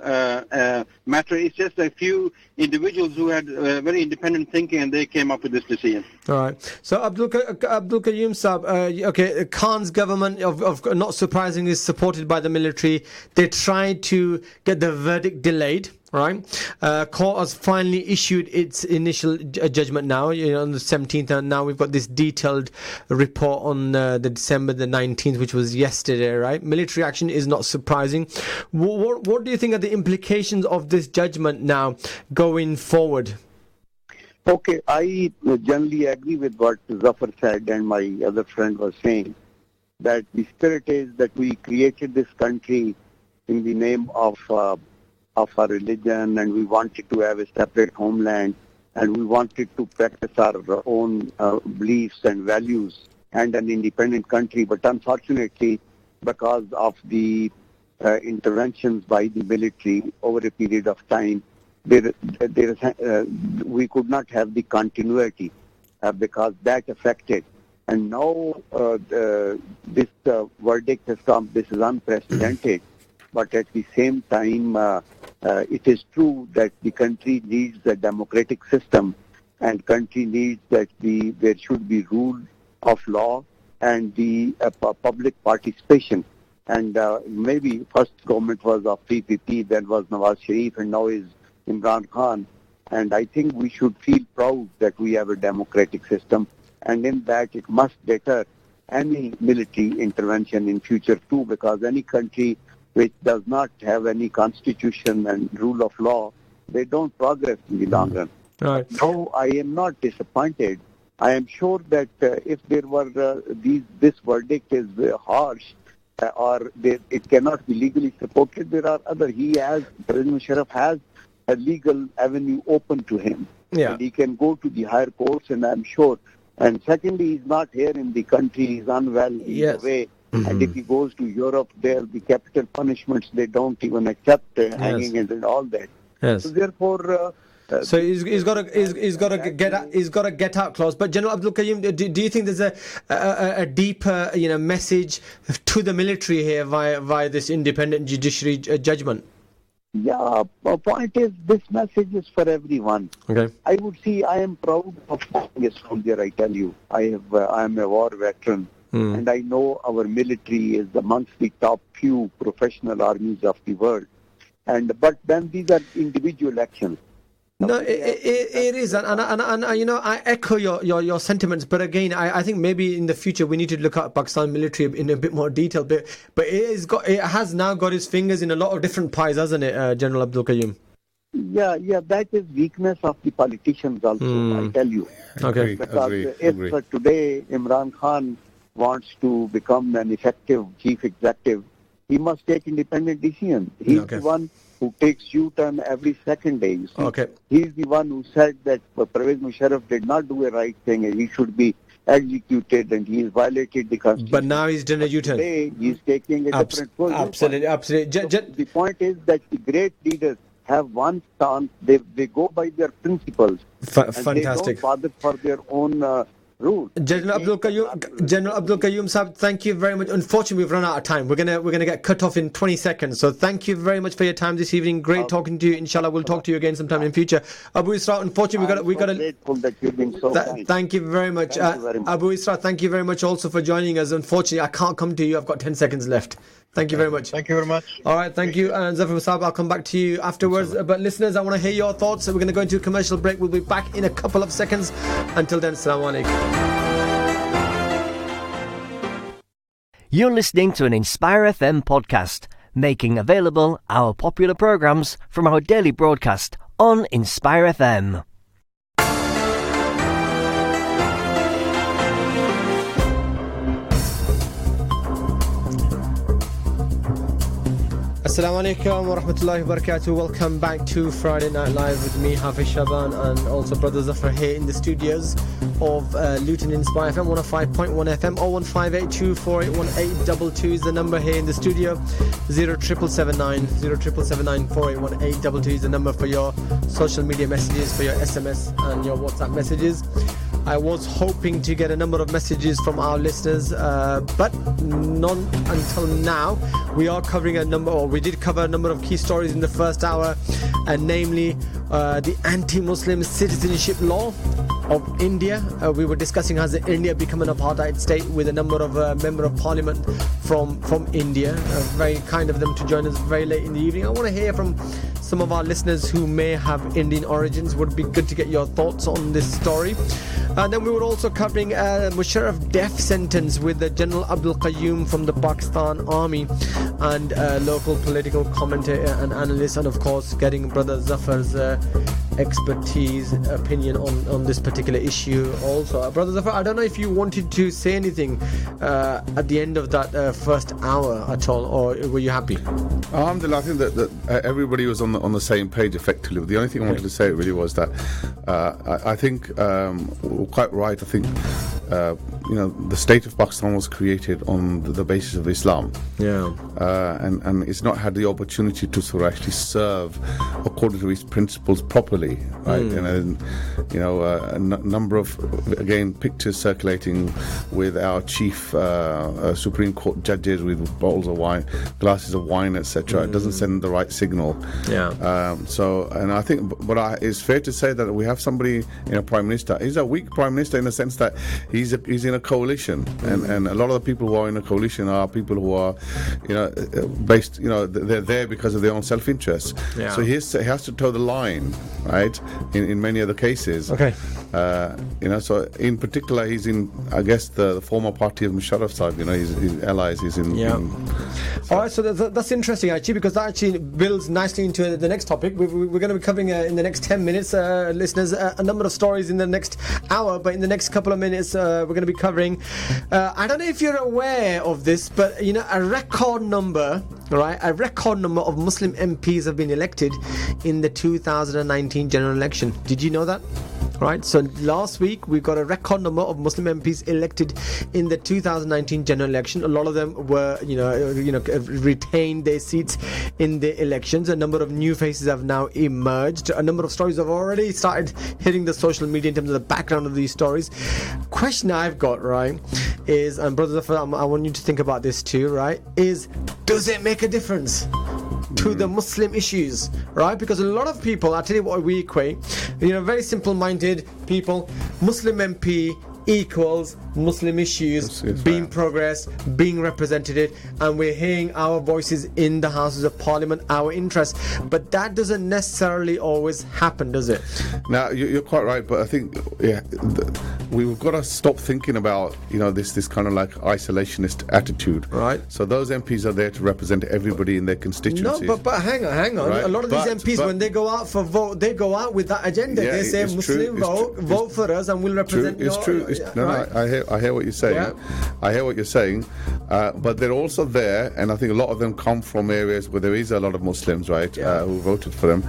matter. It's just a few individuals who had very independent thinking, and they came up with this decision. All right. So Abdul Qayyum Saab, Khan's government, of not surprisingly, is supported by the military. They tried to get the verdict delayed. Right, court has finally issued its initial judgment now, on the 17th, and now we've got this detailed report on the December the 19th, which was yesterday. Right, military action is not surprising. What do you think are the implications of this judgment now going forward? Okay, I generally agree with what Zafar said and my other friend was saying, that the spirit is that we created this country in the name of our religion, and we wanted to have a separate homeland, and we wanted to practice our own beliefs and values and an independent country. But unfortunately, because of the interventions by the military over a period of time, we could not have the continuity because that affected. And now this verdict has come. This is unprecedented. But at the same time, it is true that the country needs a democratic system, and country needs that there should be rule of law and the public participation. And maybe first government was of PPP, then was Nawaz Sharif, and now is Imran Khan. And I think we should feel proud that we have a democratic system, and in that it must deter any military intervention in future too, because any country which does not have any constitution and rule of law, they don't progress in the long run. Right. No, I am not disappointed. I am sure that if there were this verdict is harsh it cannot be legally supported, there are other. President Musharraf has a legal avenue open to him. Yeah. And he can go to the higher courts, and I'm sure. And secondly, he's not here in the country. He's unwell. He's away. And if he goes to Europe, there the capital punishments, they don't even accept hanging and all that. Yes. So therefore. So he's got a get out clause. But General Abdul Qayyum, do you think there's a deeper message to the military here via this independent judiciary judgment? Yeah, the point is this message is for everyone. Okay. I would say I am proud of being a soldier. I tell you, I am a war veteran, and I know our military is amongst the top few professional armies of the world. But then these are individual actions. No, it is, and I echo your sentiments. But again, I think maybe in the future we need to look at Pakistan military in a bit more detail. But it has now got its fingers in a lot of different pies, hasn't it, General Abdul Qayyum? Yeah, that is weakness of the politicians also. I tell you. Okay. Because if today Imran Khan wants to become an effective chief executive, he must take independent decisions. He's the one who takes U-turn every second day. You see? Okay. He's the one who said that Pervez Musharraf did not do a right thing and he should be executed, and he has violated the constitution. But now he's done a U-turn. Today he's taking a different position. Absolutely. The point is that the great leaders have one stance. They go by their principles. Fantastic. They don't bother for their own rule. General Abdul Qayyum Sahib, thank you very much. Unfortunately, we've run out of time. We're gonna get cut off in 20 seconds. So thank you very much for your time this evening. Great talking to you. Inshallah, we'll talk to you again sometime in future. Abu Isra, unfortunately, we got to. Grateful that you've been so kind. Thank you very much. Abu Isra, thank you very much also for joining us. Unfortunately, I can't come to you. I've got 10 seconds left. Thank you very much. Thank you very much. All right, thank you. And Zafar Saab, I'll come back to you afterwards. But listeners, I want to hear your thoughts. So we're going to go into a commercial break. We'll be back in a couple of seconds. Until then, Assalamu alaikum. You're listening to an Inspire FM podcast, making available our popular programs from our daily broadcast on Inspire FM. Assalamu alaikum wa rahmatullahi wa barakatuh. Welcome back to Friday Night Live with me, Hafiz Sha'ban, and also Brother Zafar here in the studios of Luton Inspire FM 105.1 FM. 01582481822 is the number here in the studio. 07779 is the number for your social media messages, for your SMS and your WhatsApp messages. I was hoping to get a number of messages from our listeners, but none until now. We are covering we did cover a number of key stories in the first hour, and namely the anti-Muslim citizenship law of India. We were discussing has India become an apartheid state with a number of member of parliament from India. Very kind of them to join us very late in the evening. I want to hear from some of our listeners who may have Indian origins. Would be good to get your thoughts on this story. And then we were also covering Musharraf death sentence with the General Abdul Qayyum from the Pakistan Army, and local political commentator and analyst, and of course getting Brother Zafar's expertise, opinion on this particular issue also. Brother Zafar, I don't know if you wanted to say anything at the end of that first hour at all, or were you happy? Alhamdulillah, I think that everybody was on the same page effectively. The only thing I wanted to say really was that I think quite right. I think the state of Pakistan was created on the basis of Islam. Yeah. And it's not had the opportunity to sort of actually serve according to its principles properly, right? And a number of pictures circulating with our chief Supreme Court judges with bottles of wine, glasses of wine, etc. It doesn't send the right signal. Yeah. And I think, but it's fair to say that we have somebody in a prime minister. He's a weak prime minister in the sense that he's in in a coalition, and a lot of the people who are in a coalition are people who are, based, they're there because of their own self-interest. Yeah. So he has to toe the line, right? In many other cases. Okay. So in particular, he's in, I guess, the former party of Musharraf side. His allies. He's in. Yeah. All right. So that's interesting, actually, because that actually builds nicely into the next topic. We're going to be covering in the next 10 minutes, listeners, a number of stories in the next hour. But in the next couple of minutes, we're going to be covering. I don't know if you're aware of this, but a record number, right? A record number of Muslim MPs have been elected in the 2019 general election. Did you know that? Right, so last week we got a record number of Muslim MPs elected in the 2019 general election. A lot of them were, retained their seats in the elections. A number of new faces have now emerged. A number of stories have already started hitting the social media in terms of the background of these stories. Question I've got, right, is, and brothers, I want you to think about this too, right, is, does it make a difference to the Muslim issues, right? Because a lot of people, I'll tell you what we equate, very simple-minded people, Muslim MP equals Muslim issues being progressed, being represented, and we're hearing our voices in the Houses of Parliament, our interests. But that doesn't necessarily always happen, does it? Now, you're quite right, but I think we've got to stop thinking about this kind of like isolationist attitude. Right. So those MPs are there to represent everybody in their constituencies. No, but hang on. Right? A lot of these MPs, when they go out for vote, they go out with that agenda. They say, Muslim vote for us, and we'll represent your... It's true. I hear what you're saying. Yeah. I hear what you're saying. But they're also there, and I think a lot of them come from areas where there is a lot of Muslims, right, who voted for them,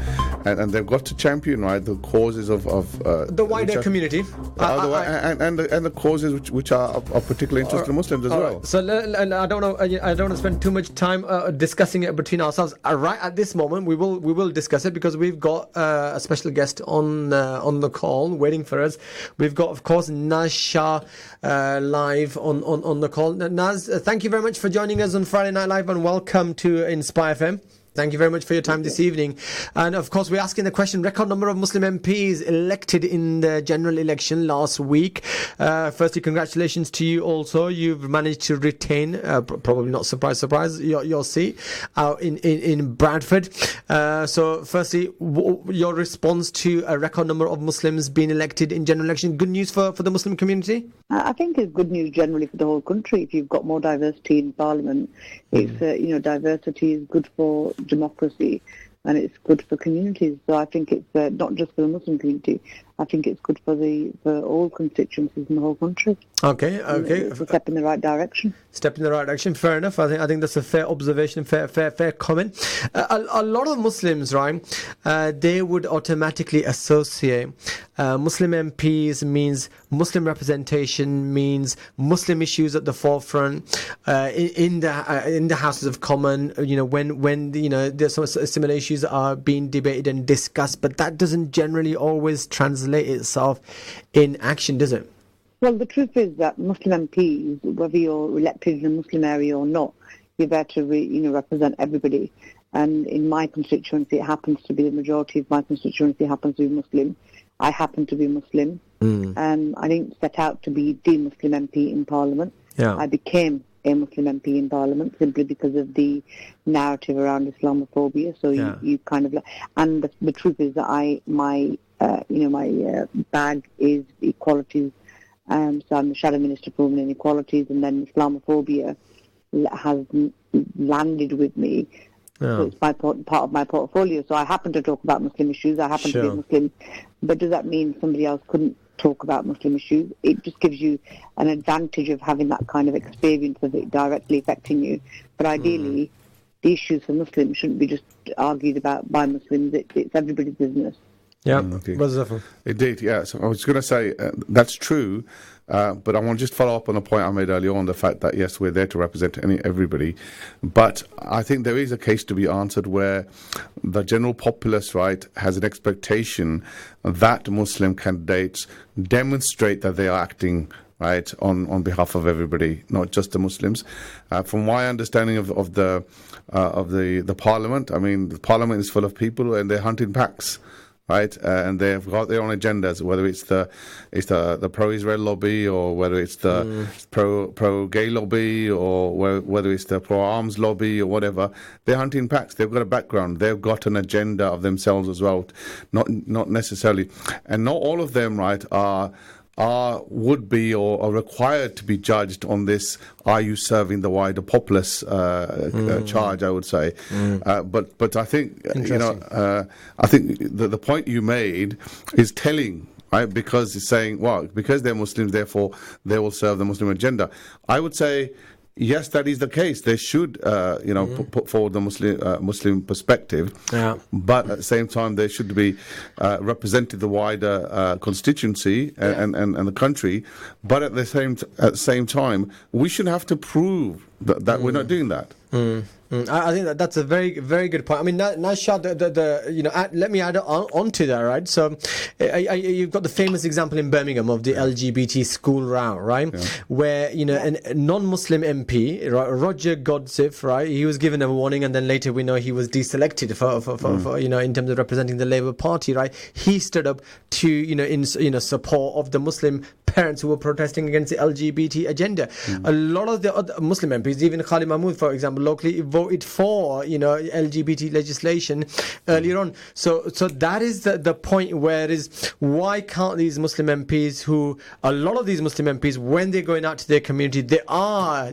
and they've got to champion, right, the causes of the wider community, and the causes which are of particular interest to Muslims as well. Right. So I don't want to spend too much time discussing it between ourselves. Right at this moment, we will discuss it because we've got a special guest on the call waiting for us. We've got, of course, Naz Shah live on the call. Naz, thank you very much for joining us on Friday Night Live, and welcome to Inspire FM. Thank you very much for your time this evening. And of course, we're asking the question, record number of Muslim MPs elected in the general election last week. Firstly, congratulations to you also. You've managed to retain, probably not surprise, your seat out in Bradford. So firstly, your response to a record number of Muslims being elected in general election. Good news for the Muslim community? I think it's good news generally for the whole country. If you've got more diversity in Parliament, it's diversity is good for democracy, and it's good for communities. So I think it's not just for the Muslim community. I think it's good for all constituencies in the whole country. Okay. It's a step in the right direction. Fair enough. I think that's a fair observation, fair comment. A lot of Muslims, right, they would automatically associate Muslim MPs means Muslim representation, means Muslim issues at the forefront in the Houses of Commons. When there's some similar issues are being debated and discussed, but that doesn't generally always translate itself in action, does it? Well, the truth is that Muslim MPs, whether you're elected in a Muslim area or not, you're there to represent everybody. And in my constituency, it happens to be the majority of my constituency happens to be Muslim. I happen to be Muslim. I didn't set out to be the Muslim MP in Parliament. Yeah. I became a Muslim MP in Parliament simply because of the narrative around Islamophobia. So you kind of, and the truth is that my bag is equalities. So I'm the Shadow Minister for Women and Equalities, and then Islamophobia has landed with me. So it's part of my portfolio. So I happen to talk about Muslim issues. I happen to be a Muslim. But does that mean somebody else couldn't talk about Muslim issues? It just gives you an advantage of having that kind of experience of it directly affecting you. But ideally, the issues for Muslims shouldn't be just argued about by Muslims. It's everybody's business. Yeah, okay. Indeed, yeah. So I was going to say that's true, but I want to just follow up on a point I made earlier on, the fact that, yes, we're there to represent everybody, but I think there is a case to be answered where the general populace, right, has an expectation that Muslim candidates demonstrate that they are acting right on behalf of everybody, not just the Muslims. From my understanding of the Parliament, I mean, the Parliament is full of people and they're hunting packs. right? And they've got their own agendas, whether it's the pro-Israel lobby, or whether it's the pro-gay lobby, or whether it's the pro-arms lobby, or whatever. They're hunting packs. They've got a background. They've got an agenda of themselves as well. Not necessarily, and not all of them, right, would be or are required to be judged on this. Are you serving the wider populace charge? I would say, but I think I think the point you made is telling. Right? Because it's saying, well, because they're Muslims, therefore they will serve the Muslim agenda. I would say, yes, that is the case. They should, put forward the Muslim perspective. Yeah. But at the same time, they should be representing the wider constituency and the country. But at the same time, we should have to prove that we're not doing that. I think that's a very, very good point. I mean, Nashad, let me add on to that, right? So, you've got the famous example in Birmingham of the LGBT school row, right? Yeah. Where, a non-Muslim MP, Roger Godsiff, right? He was given a warning, and then later we know he was deselected for in terms of representing the Labour Party, right? He stood up to, in support of the Muslim parents who were protesting against the LGBT agenda. A lot of the other Muslim MPs, even Khalid Mahmood, for example, locally voted for LGBT legislation earlier on. So that is the point where why can't these Muslim MPs, a lot of these Muslim MPs, when they're going out to their community, they are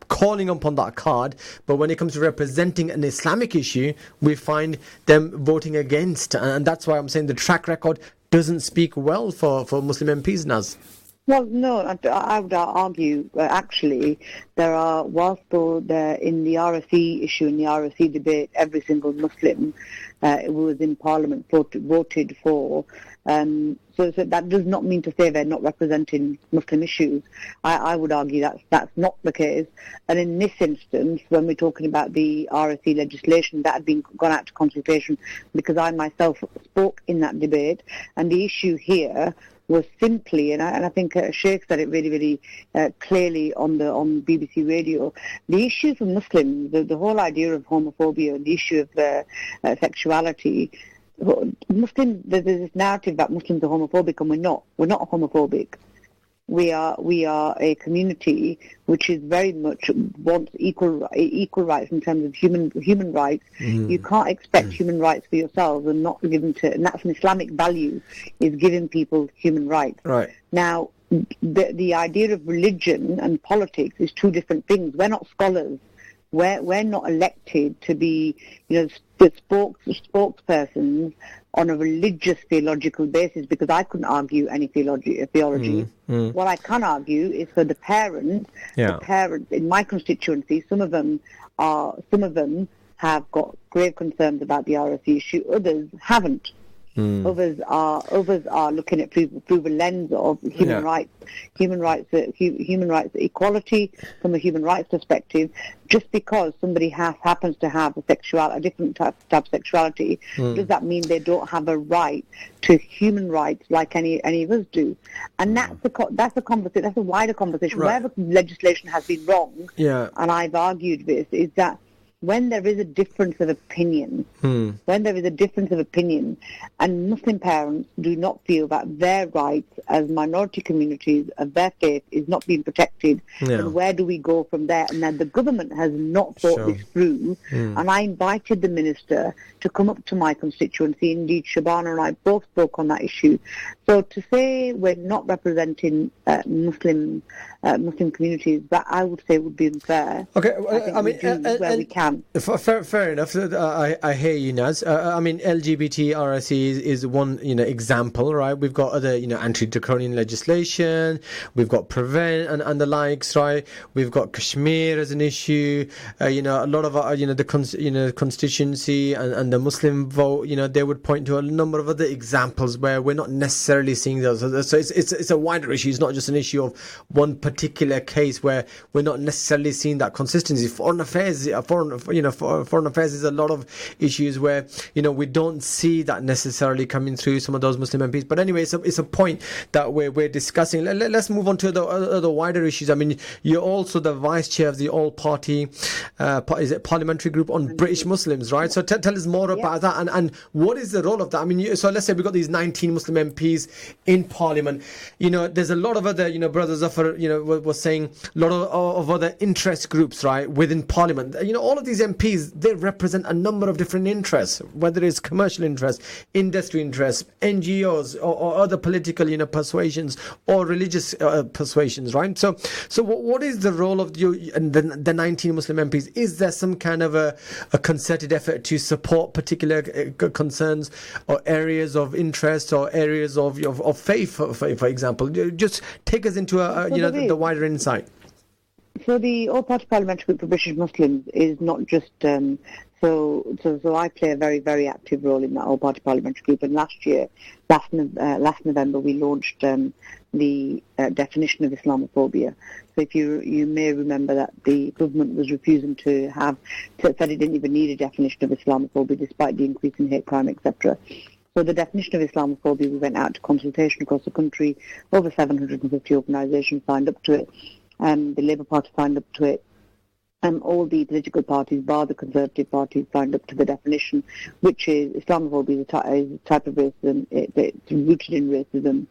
calling upon that card, but when it comes to representing an Islamic issue, we find them voting against, and that's why I'm saying the track record doesn't speak well for Muslim MPs, Naz. Well, no, I would argue, actually, whilst they're in the RSE issue, in the RSE debate, every single Muslim who was in Parliament voted for. So that does not mean to say they're not representing Muslim issues. I would argue that's not the case. And in this instance, when we're talking about the RSE legislation, that had gone out to consultation because I myself spoke in that debate. And the issue here was simply, and I think Sheikh said it really, really clearly on BBC Radio, the issue for Muslims, the whole idea of homophobia and the issue of sexuality. Muslims, there's this narrative that Muslims are homophobic, and we're not. We're not homophobic. We are a community which is very much wants equal rights in terms of human rights. You can't expect human rights for yourselves and not given to, and that's an Islamic value, is giving people human rights. Right. Now, the idea of religion and politics is two different things. We're not scholars. We're not elected to be, the spokespersons on a religious theological basis, because I couldn't argue any theology. What I can argue is for the parents. Yeah. The parents in my constituency, some of them have got grave concerns about the RSE issue. Others haven't. Others are looking at through the lens of human rights equality from a human rights perspective. Just because somebody happens to have a different type of sexuality, does that mean they don't have a right to human rights like any of us do? And that's a conversation. That's a wider conversation. Right. Where the legislation has been wrong, and I've argued this, is that when there is a difference of opinion, and Muslim parents do not feel that their rights as minority communities of their faith is not being protected, then where do we go from there? And then the government has not thought this through, and I invited the minister to come up to my constituency. Indeed, Sha'ban and I both spoke on that issue. So to say we're not representing Muslim communities, that I would say would be unfair. Okay, I mean, where we can. Fair enough. I hear you, Naz. I mean, LGBT RSE is one example, right? We've got other anti-draconian legislation. We've got Prevent and the likes, right? We've got Kashmir as an issue. A lot of the constituency and the Muslim vote. They would point to a number of other examples where we're not necessarily seeing those. So it's a wider issue. It's not just an issue of one particular case where we're not necessarily seeing that consistency. Foreign affairs foreign affairs is a lot of issues where, we don't see that necessarily coming through some of those Muslim MPs. But anyway, it's a point that we're discussing. Let's move on to the other wider issues. I mean, you're also the vice chair of the all-party, parliamentary group on British Muslims, right? So tell us more about that, and what is the role of that? I mean, so let's say we've got these 19 Muslim MPs in Parliament. There's a lot of other, brothers of, were saying a lot of other interest groups, right, within Parliament. All of these MPs, they represent a number of different interests, whether it's commercial interests, industry interests, NGOs, or other political, persuasions or religious persuasions, right? So what is the role of the 19 Muslim MPs? Is there some kind of a concerted effort to support particular concerns or areas of interest or areas of faith, for example? Just take us into the wider insight. So the all-party parliamentary group for British Muslims is not just so I play a very, very active role in that all-party parliamentary group. And last November, we launched the definition of Islamophobia. So if you may remember that the government was refusing to said it didn't even need a definition of Islamophobia despite the increase in hate crime, etc. So the definition of Islamophobia, we went out to consultation across the country. Over 750 organisations signed up to it. The Labour Party signed up to it. All the political parties, bar the Conservative Party, signed up to the definition, which is Islamophobia is a type of racism. It's rooted in racism.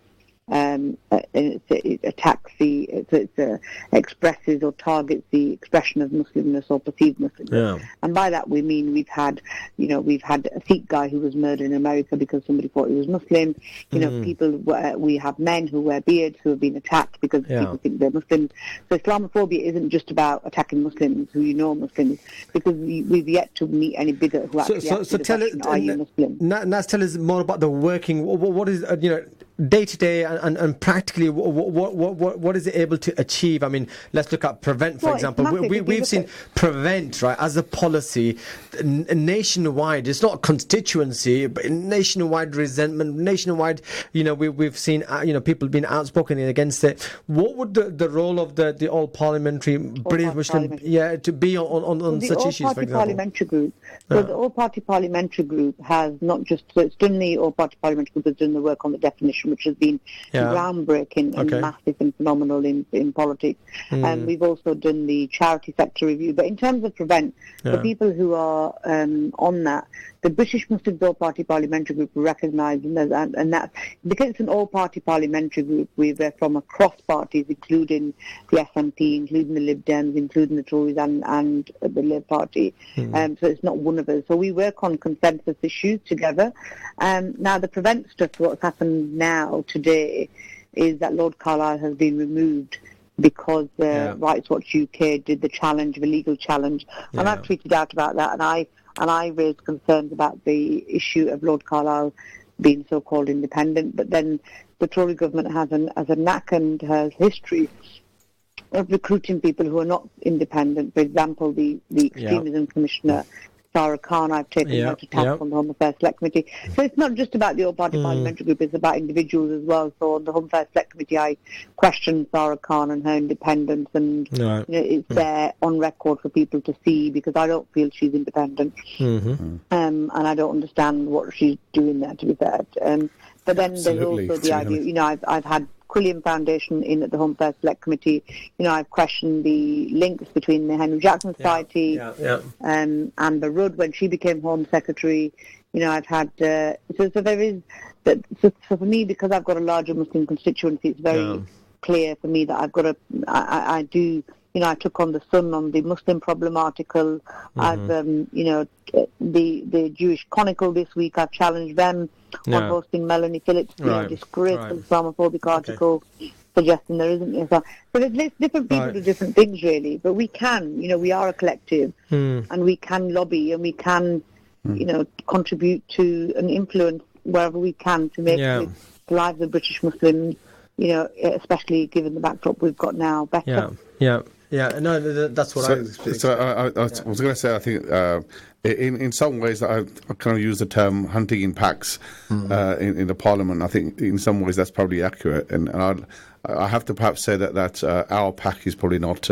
It attacks it expresses or targets the expression of Muslimness or perceived Muslimness. Yeah. And by that we mean we've had a Sikh guy who was murdered in America because somebody thought he was Muslim. We have men who wear beards who have been attacked because people think they're Muslims. So Islamophobia isn't just about attacking Muslims who Muslims, because we've yet to meet any bigot who actually asks the question, are you Muslim? Now tell us more about the working. What is day to day and practically what is it able to achieve? I mean, let's look at Prevent, for example. We've seen Prevent, right, as a policy nationwide. It's not a constituency, but nationwide resentment, nationwide. We've seen people being outspoken against it. What would the role of the all parliamentary British Muslim to be on such issues, for example? Parliamentary group. So the all party parliamentary group has not just it's done the all party parliamentary group has done the work on the definition, which has been groundbreaking and massive and phenomenal in politics. And we've also done the charity sector review. But in terms of Prevent, for people who are on that, the British Muslims All-Party Parliamentary Group recognised, and that because it's an all-party parliamentary group, we're from across parties, including the SNP, including the Lib Dems, including the Tories and the Labour Party. So it's not one of us. So we work on consensus issues together. Now the Prevent stuff, what's happened now today is that Lord Carlisle has been removed because Rights Watch UK did the legal challenge. And I've tweeted out about that, and I raised concerns about the issue of Lord Carlisle being so-called independent. But then the Tory government has a knack and has history of recruiting people who are not independent. For example, the Extremism Commissioner, Sarah Khan, I've taken her to task on the Home Affairs Select Committee. So it's not just about the all-party parliamentary group, it's about individuals as well. So on the Home Affairs Select Committee, I questioned Sarah Khan and her independence, and it's there on record for people to see, because I don't feel she's independent. And I don't understand what she's doing there, to be fair. But then there's also the idea, I've had Quilliam Foundation in at the Home Affairs Select Committee. I've questioned the links between the Henry Jackson Society and Amber Rudd when she became Home Secretary. I've had so there is that. So for me, because I've got a larger Muslim constituency, it's very clear for me that I've got I do. I took on the Sun on the Muslim problem article. I've, the Jewish Chronicle this week, I've challenged them on hosting Melanie Phillips' disgraceful Islamophobic article suggesting there isn't Islam. So there's different people do different things, really. But we can, we are a collective, and we can lobby, and we can, contribute to and influence wherever we can to make the lives of British Muslims, especially given the backdrop we've got now, better. No, that's what I was expecting. So I was going to say, I think in some ways I kind of use the term hunting in packs in the Parliament. I think in some ways that's probably accurate, and I have to perhaps say that our pack is probably not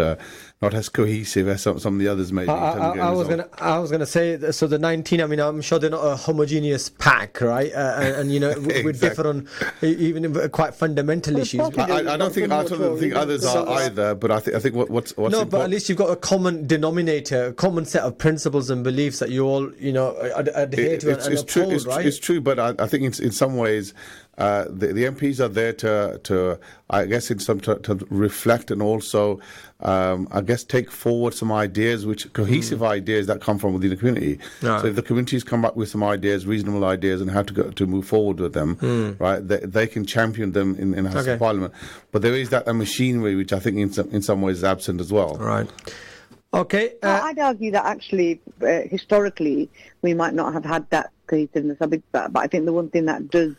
not as cohesive as some of the others may be. I was going to say, so the 19, I mean, I'm sure they're not a homogeneous pack, right? And we Exactly. differ on even quite fundamental issues. I don't think others are either, but I think what's no, important, but at least you've got a common denominator, a common set of principles and beliefs that you all, adhere to and uphold, right? It's true, but I think in some ways the MPs are there to I guess to reflect and also I guess take forward some ideas, cohesive ideas that come from within the community. Right. So if the communities come up with some ideas, reasonable ideas, and how to move forward with them, right? They can champion them in House of Parliament. But there is that machinery which I think in some ways is absent as well. Right. Okay. I'd argue that actually, historically, we might not have had that cohesiveness. But I think the one thing that does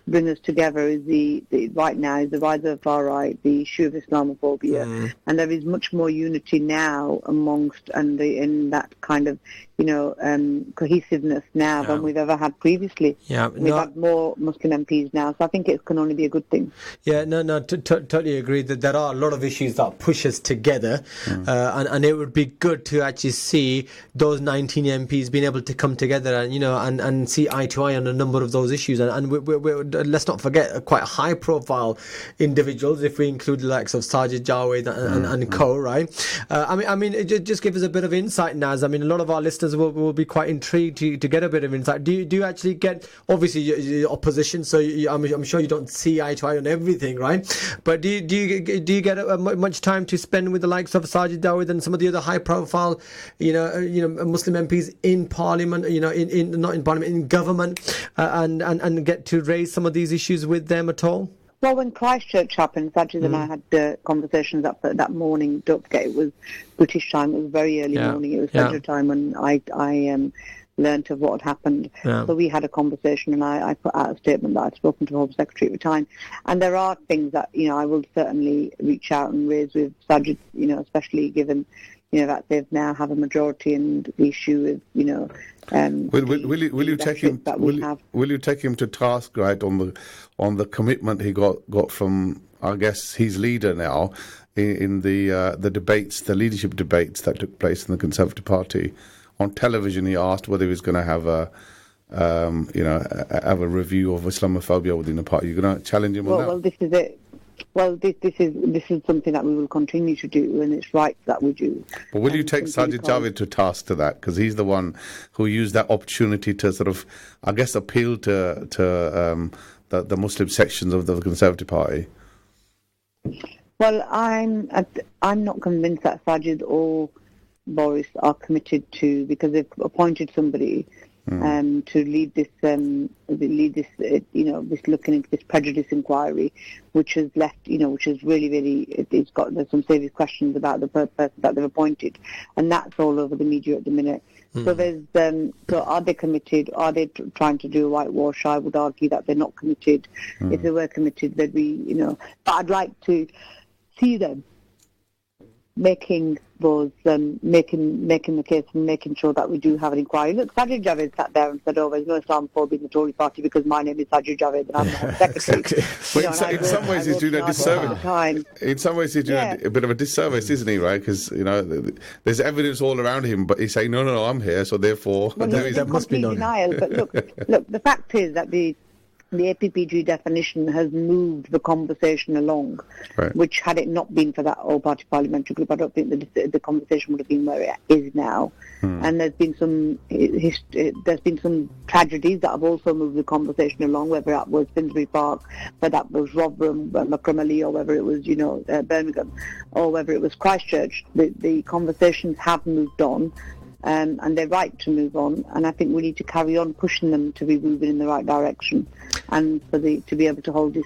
bring us together is the right now is the rise of the far right, the issue of Islamophobia, and there is much more unity now amongst in that kind of cohesiveness now than we've ever had previously. Yeah, we've had more Muslim MPs now, so I think it can only be a good thing. Yeah, totally agree that there are a lot of issues that push us together, and it would be good to actually see those 19 MPs being able to come together and see eye to eye on a number of those issues. And we let's not forget quite high profile individuals, if we include the likes of Sajid Javed and co. Right? I mean, just give us a bit of insight, Naz. I mean, a lot of our listeners will be quite intrigued to get a bit of insight. Do you actually get, obviously your opposition, so I'm sure you don't see eye to eye on everything, right? But do you get much time to spend with the likes of Sajid Javed and some of the other high profile Muslim MPs in Parliament, not in Parliament, in government, and get to raise some of these issues with them at all? Well, when Christchurch happened, Sajid and I had conversations that morning. Don't forget, it was British time. It was very early morning. It was Fajr time when I learnt of what had happened. Yeah. So we had a conversation, and I put out a statement that I'd spoken to the Home Secretary at the time. And there are things that I will certainly reach out and raise with Sajid, especially given that they've now have a majority, and the issue is will you take him? Will you take him to task, right, on the commitment he got from, I guess, his leader now in the debates, the leadership debates that took place in the Conservative Party? On television, he asked whether he was going to have a review of Islamophobia within the party. You're going to challenge him on that? Well, this is it. Well, this is something that we will continue to do, and it's right that we do. But will you take Sajid Javed to task to that? Because he's the one who used that opportunity to sort of, I guess, appeal to the Muslim sections of the Conservative Party. Well, I'm not convinced that Sajid or Boris are committed to, because they've appointed somebody to lead this this looking into this prejudice inquiry, which has left, which is really, there's some serious questions about the person that they've appointed, and that's all over the media at the minute. So there's, so are they committed? Are they trying to do a whitewash? I would argue that they're not committed. If they were committed, they'd be, but I'd like to see them making those, making the case and making sure that we do have an inquiry. Look, Sajid Javed sat there and said, there's no Islamophobia in the Tory party because my name is Sajid Javed and I'm the secretary. Exactly. In some ways he's doing a disservice. In some ways he's doing a bit of a disservice, isn't he, right? Because, there's evidence all around him, but he's saying, no, I'm here, so therefore... Well, there must be denial. But look, the fact is that the APPG definition has moved the conversation along, right, which had it not been for that all-party parliamentary group, I don't think the conversation would have been where it is now. And there's been some tragedies that have also moved the conversation along, whether that was Finsbury Park, whether that was Rotherham, Macramely, or whether it was Birmingham, or whether it was Christchurch. The conversations have moved on. And they're right to move on, and I think we need to carry on pushing them to be moving in the right direction, and to be able to hold this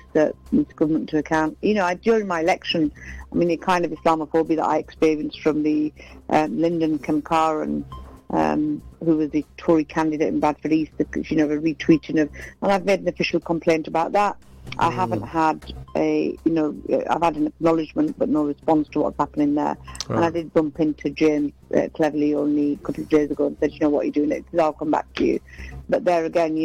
government to account. During my election, the kind of Islamophobia that I experienced from the Lyndon Kemkaran, who was the Tory candidate in Bradford East, a retweeting of, and I've made an official complaint about that. I haven't had I've had an acknowledgement but no response to what's happening there. Right. And I did bump into James Cleverly only a couple of days ago and said, what are you doing? I'll come back to you. But there again,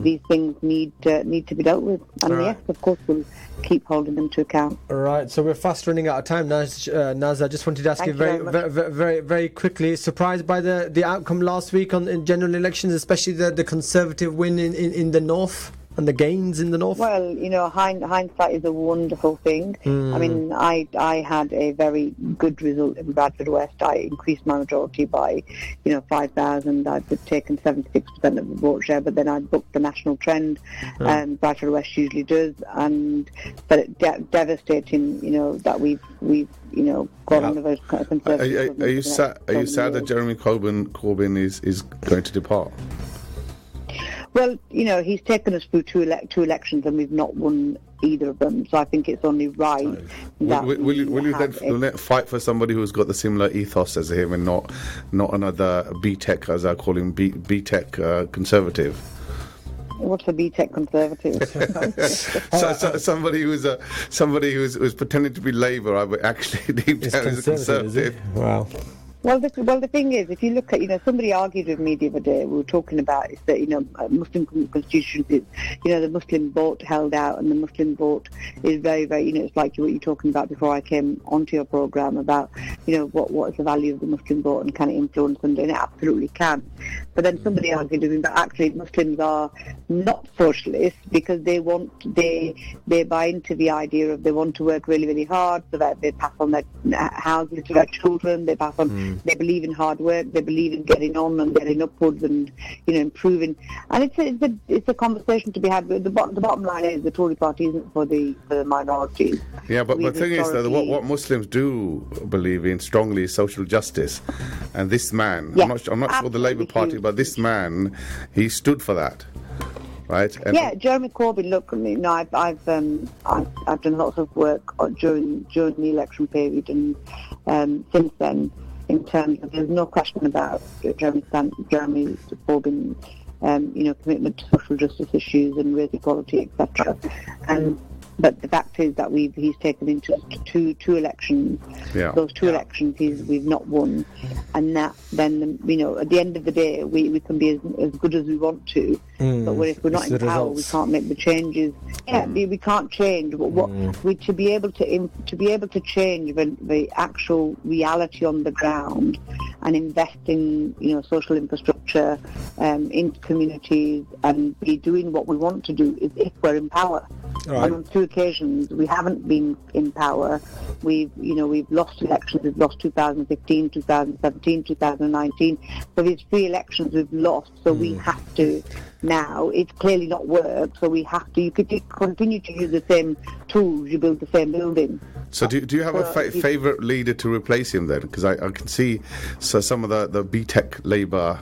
these things need to be dealt with. And yes, of course, we'll keep holding them to account. All right, so we're fast running out of time. Naz, I just wanted to ask you very quickly, surprised by the outcome last week in general elections, especially the Conservative win in the North? And the gains in the North? Well, hindsight is a wonderful thing. I mean, I had a very good result in Bradford West. I increased my majority by, 5,000. I've taken 76% of the vote share, but then I booked the national trend, and Bradford West usually does. But it's devastating, that we've got on the Conservative. Are you sad that Jeremy Corbyn is going to depart? Well, he's taken us through two elections and we've not won either of them. So I think it's only right. Will you then fight for somebody who's got the similar ethos as him and not another B-Tech, as I call him, B-Tech conservative? What's a B-Tech conservative? Somebody who's pretending to be Labour, but actually deep down is a conservative. Wow. Well, the thing is, if you look at, somebody argued with me the other day, we were talking about is that, Muslim constitutions is, the Muslim vote held out, and the Muslim vote is very, very, it's like what you're talking about before I came onto your programme about, what is the value of the Muslim vote and can it influence them, and it absolutely can. But then somebody argued with me that actually Muslims are not socialists because they buy into the idea of they want to work really, really hard so that they pass on their houses to their children, they pass on. They believe in hard work. They believe in getting on and getting upwards and improving. And it's a conversation to be had. But the bottom line is the Tory Party isn't for the minorities. Yeah, but the thing is that what Muslims do believe in strongly is social justice. And this man, I'm not sure the Labour Party, but this man, he stood for that. Right. And Jeremy Corbyn. Look, I've done lots of work during the election period, and since then, in terms of there's no question about Jeremy Corbyn's commitment to social justice issues and race equality, etc. But the fact is that he's taken into two elections. Yeah. Those two elections we've not won, and that then at the end of the day we can be as good as we want to. But if we're not in power, we can't make the changes. Yeah, we can't change. But to be able to change the actual reality on the ground and invest in social infrastructure in communities and be doing what we want to do is if we're in power. Right. And on two occasions we haven't been in power. We've lost elections. We've lost 2015, 2017, 2019. So these three elections we've lost. So we have to now. It's clearly not worked. So we have to. You could continue to use the same tools. You build the same building. So do you have a favourite leader to replace him then? Because I can see some of the B-Tech Labour,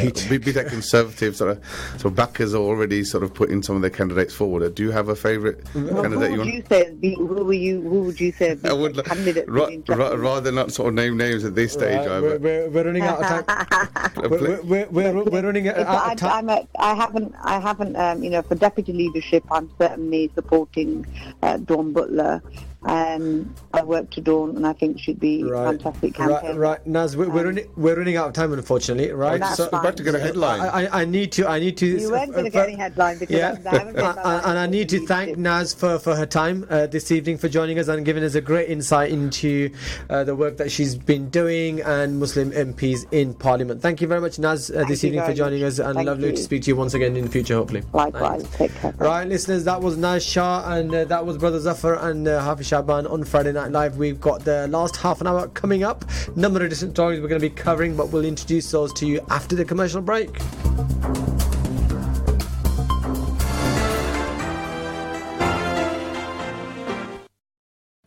B-Tech Conservatives so backers are already sort of putting some of their candidates forward. Do you have a favourite candidate? Who would you say? I would rather not sort of name names at this stage. We're running out of time. we're running out of time. I haven't. For deputy leadership, I'm certainly supporting Dawn Butler. I work to Dawn, and I think she'd be a fantastic campaign. Right, Naz, we're running out of time, unfortunately. Right, so I'm about to get a headline. I need to. You weren't going to get any headline because I haven't get that. And I need to thank Naz for her time this evening, for joining us and giving us a great insight into the work that she's been doing and Muslim MPs in Parliament. Thank you very much, Naz, this evening for joining us, and lovely to speak to you once again in the future, hopefully. Likewise, take care. Right, listeners, that was Naz Shah, and that was Brother Zafar and Hafiz Sha'ban on Friday Night Live. We've got the last half an hour coming up. Number of different topics we're going to be covering, but we'll introduce those to you after the commercial break.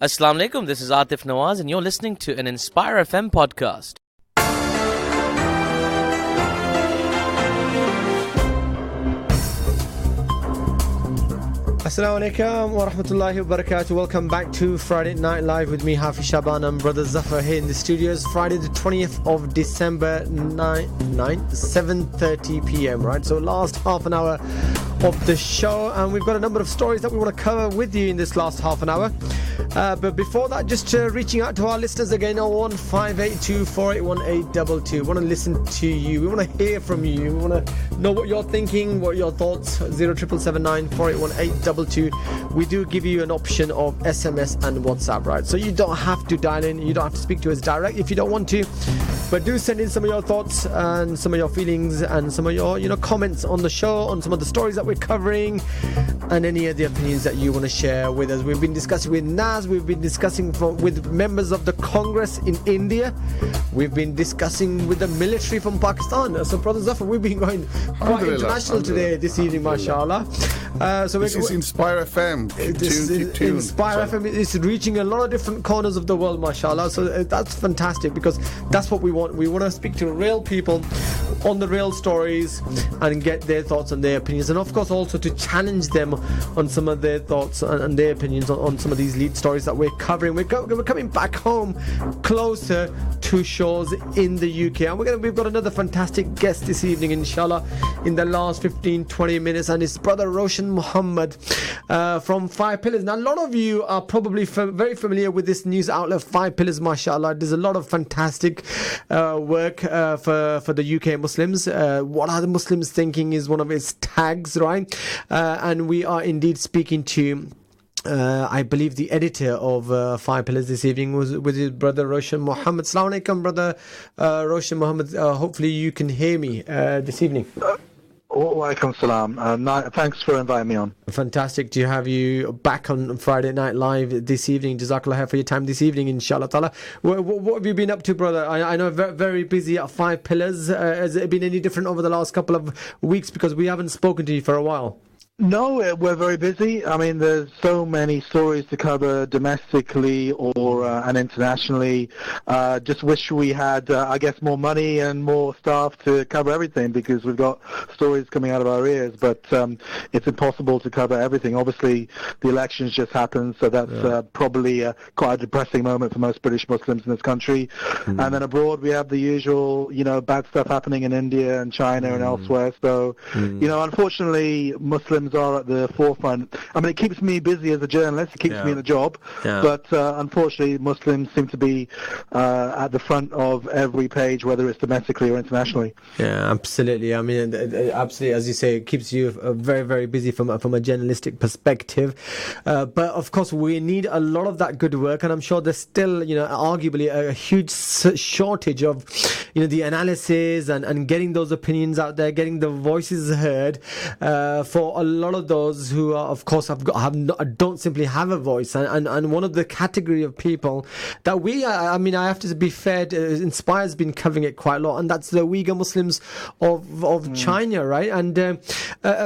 Assalamu alaikum, this is Atif Nawaz and you're listening to an Inspire FM podcast. Assalamu alaikum wa rahmatullahi wa barakatuh. Welcome back to Friday Night Live with me, Hafiz Sha'ban, and Brother Zafar here in the studios. Friday the 20th of December, 7:30 p.m. Right, so last half an hour of the show, and we've got a number of stories that we want to cover with you in this last half an hour. But before that, just reaching out to our listeners again, 01582481822. We want to listen to you. We want to hear from you. We want to know what you're thinking, what your thoughts. 07779481822. We do give you an option of SMS and WhatsApp, right? So you don't have to dial in. You don't have to speak to us direct if you don't want to. But do send in some of your thoughts and some of your feelings and some of your, comments on the show, on some of the stories that we're covering, and any of the opinions that you want to share with us. We've been discussing with Naz. We've been discussing with members of the Congress in India. We've been discussing with the military from Pakistan. So, Brother Zafar, we've been going quite international today, this evening, mashallah. So this is Inspire FM. Inspire FM is reaching a lot of different corners of the world, mashallah. So that's fantastic, because that's what we want. We want to speak to real people on the real stories and get their thoughts and their opinions, and of course also to challenge them on some of their thoughts and their opinions on some of these lead stories that we're covering. We're coming back home closer to shores in the UK, and we've got another fantastic guest this evening, inshallah, in the last 15-20 minutes, and it's Brother Roshan Muhammad from 5 Pillars. Now, a lot of you are probably very familiar with this news outlet, 5 Pillars, mashallah. There's a lot of fantastic work for the UK Muslims. What are the Muslims thinking is one of its tags, right? And we are indeed speaking to I believe the editor of 5 Pillars this evening was with his brother Roshan Muhammad. Assalamu alaikum, brother Roshan Muhammad. Hopefully you can hear me this evening. Walaikum salam. Thanks for inviting me on. Fantastic to have you back on Friday Night Live this evening. Jazakallah khair for your time this evening, inshallah ta'ala. What have you been up to, brother? I know very, very busy at 5 Pillars. Has it been any different over the last couple of weeks, because we haven't spoken to you for a while? No, we're very busy. I mean, there's so many stories to cover domestically or and internationally. Just wish we had, I guess, more money and more staff to cover everything, because we've got stories coming out of our ears. But it's impossible to cover everything. Obviously, the elections just happened, so that's probably quite a depressing moment for most British Muslims in this country. And then abroad, we have the usual, bad stuff happening in India and China and elsewhere. So, unfortunately, Muslims are at the forefront. I mean, it keeps me busy as a journalist. It keeps me in a job. But unfortunately, Muslims seem to be at the front of every page, whether it's domestically or internationally. Yeah, absolutely. I mean, absolutely, as you say, it keeps you very, very busy from a journalistic perspective. But of course, we need a lot of that good work, and I'm sure there's still, arguably a huge shortage of, the analysis and getting those opinions out there, getting the voices heard for a lot of those who are, of course, don't simply have a voice, and one of the category of people that I have to be fair, Inspire's been covering it quite a lot, and that's the Uyghur Muslims of China, right? And a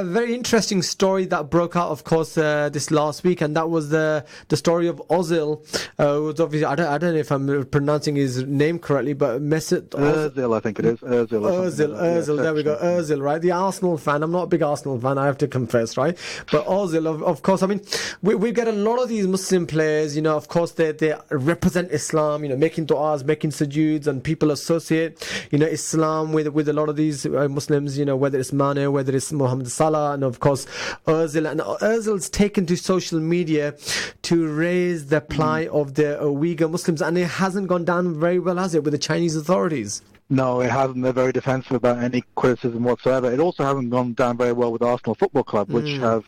very interesting story that broke out, of course, this last week, and that was the story of Ozil. Was obviously, I don't know if I'm pronouncing his name correctly, but Mesut Ozil, I think it is. Ozil, there we go, Ozil, right? The Arsenal fan. I'm not a big Arsenal fan, I have to confess, right? But Ozil, of course, I mean, we get a lot of these Muslim players, of course, they represent Islam, making du'as, making sujuds, and people associate, Islam with a lot of these Muslims, whether it's Mane, whether it's Mohammed Salah, and of course, Ozil. And Ozil's taken to social media to raise the plight of the Uyghur Muslims, and it hasn't gone down very well, has it, with the Chinese authorities? No, it hasn't. They're very defensive about any criticism whatsoever. It also hasn't gone down very well with Arsenal Football Club, which have,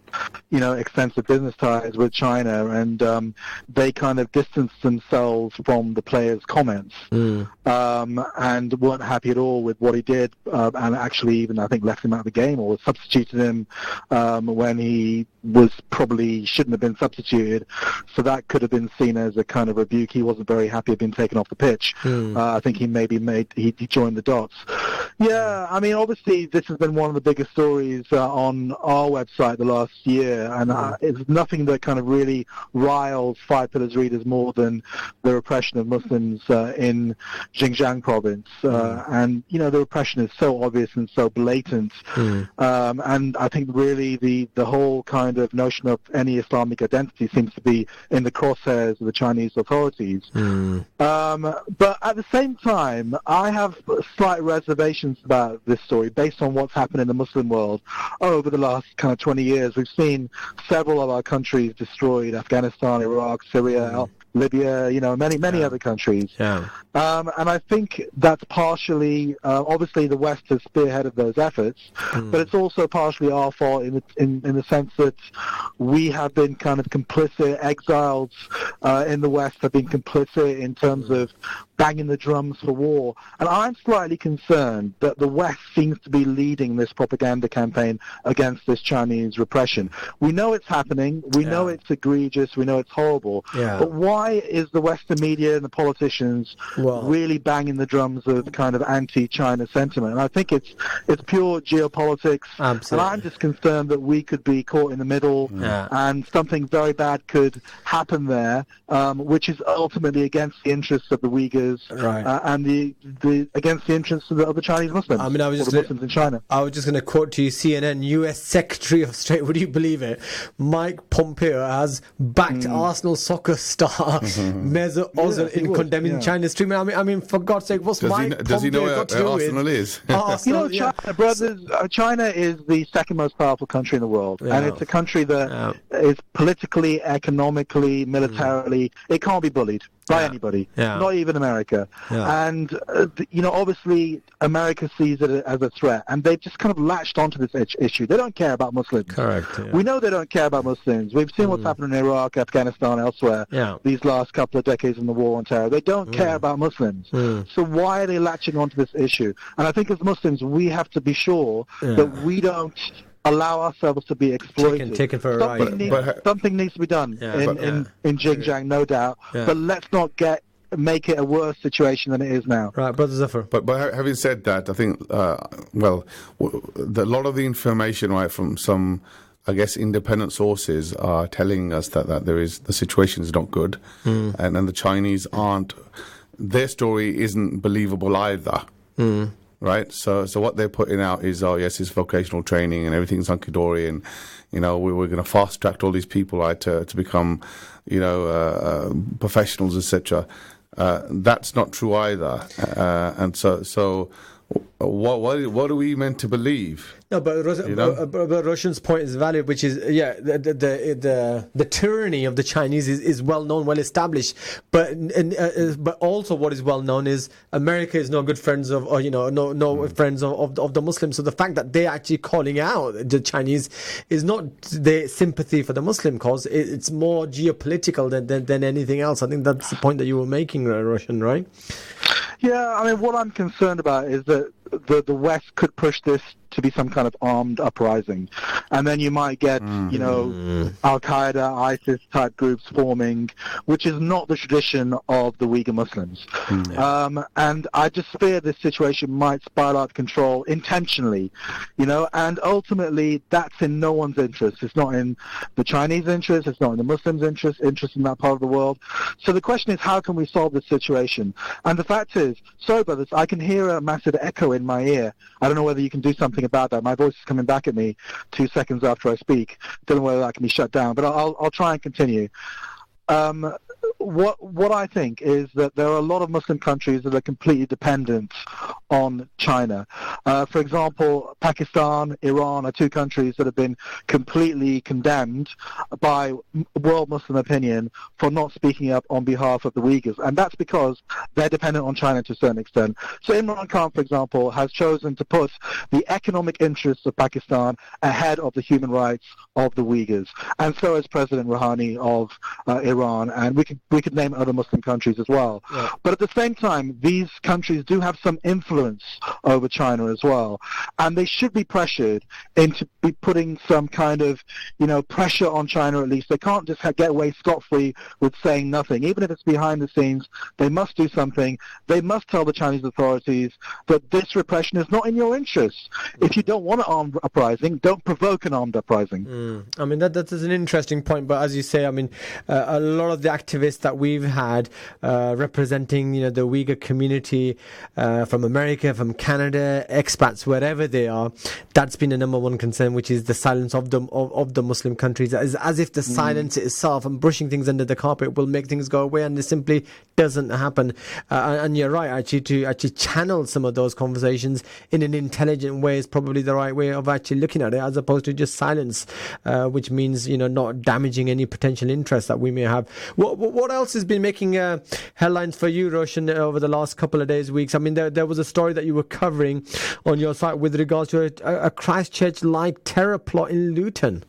extensive business ties with China, and they kind of distanced themselves from the players' comments and weren't happy at all with what he did, and actually even, I think, left him out of the game or substituted him when he probably shouldn't have been substituted. So that could have been seen as a kind of rebuke. He wasn't very happy of being taken off the pitch. I think he he joined the dots. Yeah, I mean, obviously this has been one of the biggest stories on our website the last year. clear, and it's nothing that kind of really riles Five Pillars readers more than the repression of Muslims in Xinjiang province. And, the repression is so obvious and so blatant. And I think really the whole kind of notion of any Islamic identity seems to be in the crosshairs of the Chinese authorities. But at the same time, I have slight reservations about this story based on what's happened in the Muslim world over the last kind of 20 years. We've seen several of our countries destroyed: Afghanistan, Iraq, Syria, Libya, many other countries. And I think that's partially, obviously the West has spearheaded those efforts, but it's also partially our fault in the sense that we have been kind of complicit. Exiles in the West have been complicit in terms of banging the drums for war. And I'm slightly concerned that the West seems to be leading this propaganda campaign against this Chinese repression. We know it's happening. We know it's egregious. We know it's horrible. But why is the Western media and the politicians really banging the drums of kind of anti-China sentiment? And I think it's pure geopolitics. Absolutely. And I'm just concerned that we could be caught in the middle and something very bad could happen there, which is ultimately against the interests of the Uyghurs. And the against the interests of the Chinese Muslims. I mean, Muslims in China. I was just going to quote to you CNN U.S. Secretary of State. Would you believe it? Mike Pompeo has backed Arsenal soccer star Mesut Ozil in condemning China's treatment. I mean, for God's sake, what's does he know where Arsenal is? Arsenal, China, brothers. China is the second most powerful country in the world, and it's a country that is politically, economically, militarily. It can't be bullied by anybody, not even America. And, obviously America sees it as a threat, and they've just kind of latched onto this issue. They don't care about Muslims. Correct. We know they don't care about Muslims. We've seen what's happened in Iraq, Afghanistan, elsewhere, these last couple of decades in the war on terror. They don't care about Muslims. So why are they latching onto this issue? And I think as Muslims, we have to be sure that we don't allow ourselves to be exploited. Taken for a ride. Something needs to be done in Xinjiang, no doubt. But let's not make it a worse situation than it is now. Right, Brother Zafar. But having said that, I think, a lot of the information, from some, I guess, independent sources are telling us that the situation is not good, and the Chinese their story isn't believable either. Right, so what they're putting out is, it's vocational training and everything's hunky-dory, and we're going to fast track all these people to become professionals, etc. That's not true either, and so what are we meant to believe? No, but Roshan's point is valid, which is the tyranny of the Chinese is well known, well established. But also what is well known is America is no good friends of, friends of the Muslims. So the fact that they're actually calling out the Chinese is not their sympathy for the Muslim cause. It's more geopolitical than anything else. I think that's the point that you were making, Roshan, right? Yeah, I mean, what I'm concerned about is that the West could push this to be some kind of armed uprising, and then you might get Al-Qaeda, ISIS type groups forming, which is not the tradition of the Uyghur Muslims. And I just fear this situation might spiral out of control intentionally, and ultimately that's in no one's interest. It's not in the Chinese interest, it's not in the Muslims' interest in that part of the world. So the question is, how can we solve this situation? And the fact is, sorry brothers, I can hear a massive echo in my ear. I don't know whether you can do something about that. My voice is coming back at me 2 seconds after I speak. Don't know whether that can be shut down, but I'll try and continue. What I think is that there are a lot of Muslim countries that are completely dependent on China. For example, Pakistan, Iran are two countries that have been completely condemned by world Muslim opinion for not speaking up on behalf of the Uyghurs. And that's because they're dependent on China to a certain extent. So Imran Khan, for example, has chosen to put the economic interests of Pakistan ahead of the human rights of the Uyghurs. And so has President Rouhani of Iran. And we can we could name other Muslim countries as well. Yeah. But at the same time, these countries do have some influence over China as well, and they should be pressured into be putting some kind of, pressure on China at least. They can't just get away scot-free with saying nothing. Even if it's behind the scenes, they must do something. They must tell the Chinese authorities that this repression is not in your interests. If you don't want an armed uprising, don't provoke an armed uprising. I mean, that is an interesting point, but as you say, I mean, a lot of the activists that we've had representing, the Uyghur community from America, from Canada, expats, wherever they are, that's been a number one concern, which is the silence of the Muslim countries, as if the silence itself and brushing things under the carpet will make things go away, and it simply doesn't happen. And you're right, actually, to channel some of those conversations in an intelligent way is probably the right way of actually looking at it, as opposed to just silence, which means not damaging any potential interest that we may have. What else has been making headlines for you, Roshan, over the last couple of days, weeks? I mean, there was a story that you were covering on your site with regards to a Christchurch-like terror plot in Luton.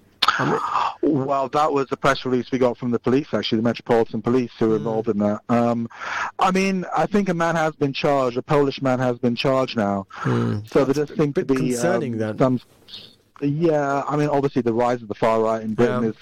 Well, that was a press release we got from the police, actually, the Metropolitan Police, who were involved in that. I mean, I think a man has been charged, a Polish man has been charged now. So there does seem to be concerning then. Yeah, I mean, obviously the rise of the far right in Britain is...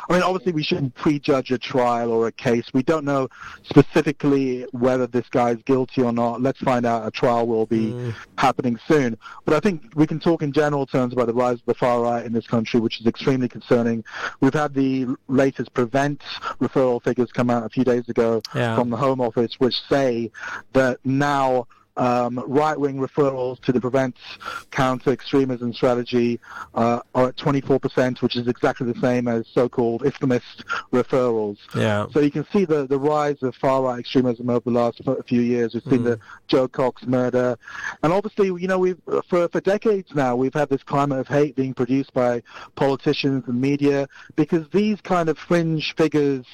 I mean, obviously we shouldn't prejudge a trial or a case. We don't know specifically whether this guy's guilty or not. Let's find out. A trial will be happening soon. But I think we can talk in general terms about the rise of the far right in this country, which is extremely concerning. We've had the latest Prevent referral figures come out a few days ago from the Home Office, which say that now right-wing referrals to the Prevent counter-extremism strategy are at 24%, which is exactly the same as so-called Islamist referrals. Yeah. So you can see the rise of far-right extremism over the last few years. We've seen the Joe Cox murder. And obviously, we've for decades now, we've had this climate of hate being produced by politicians and media, because these kind of fringe figures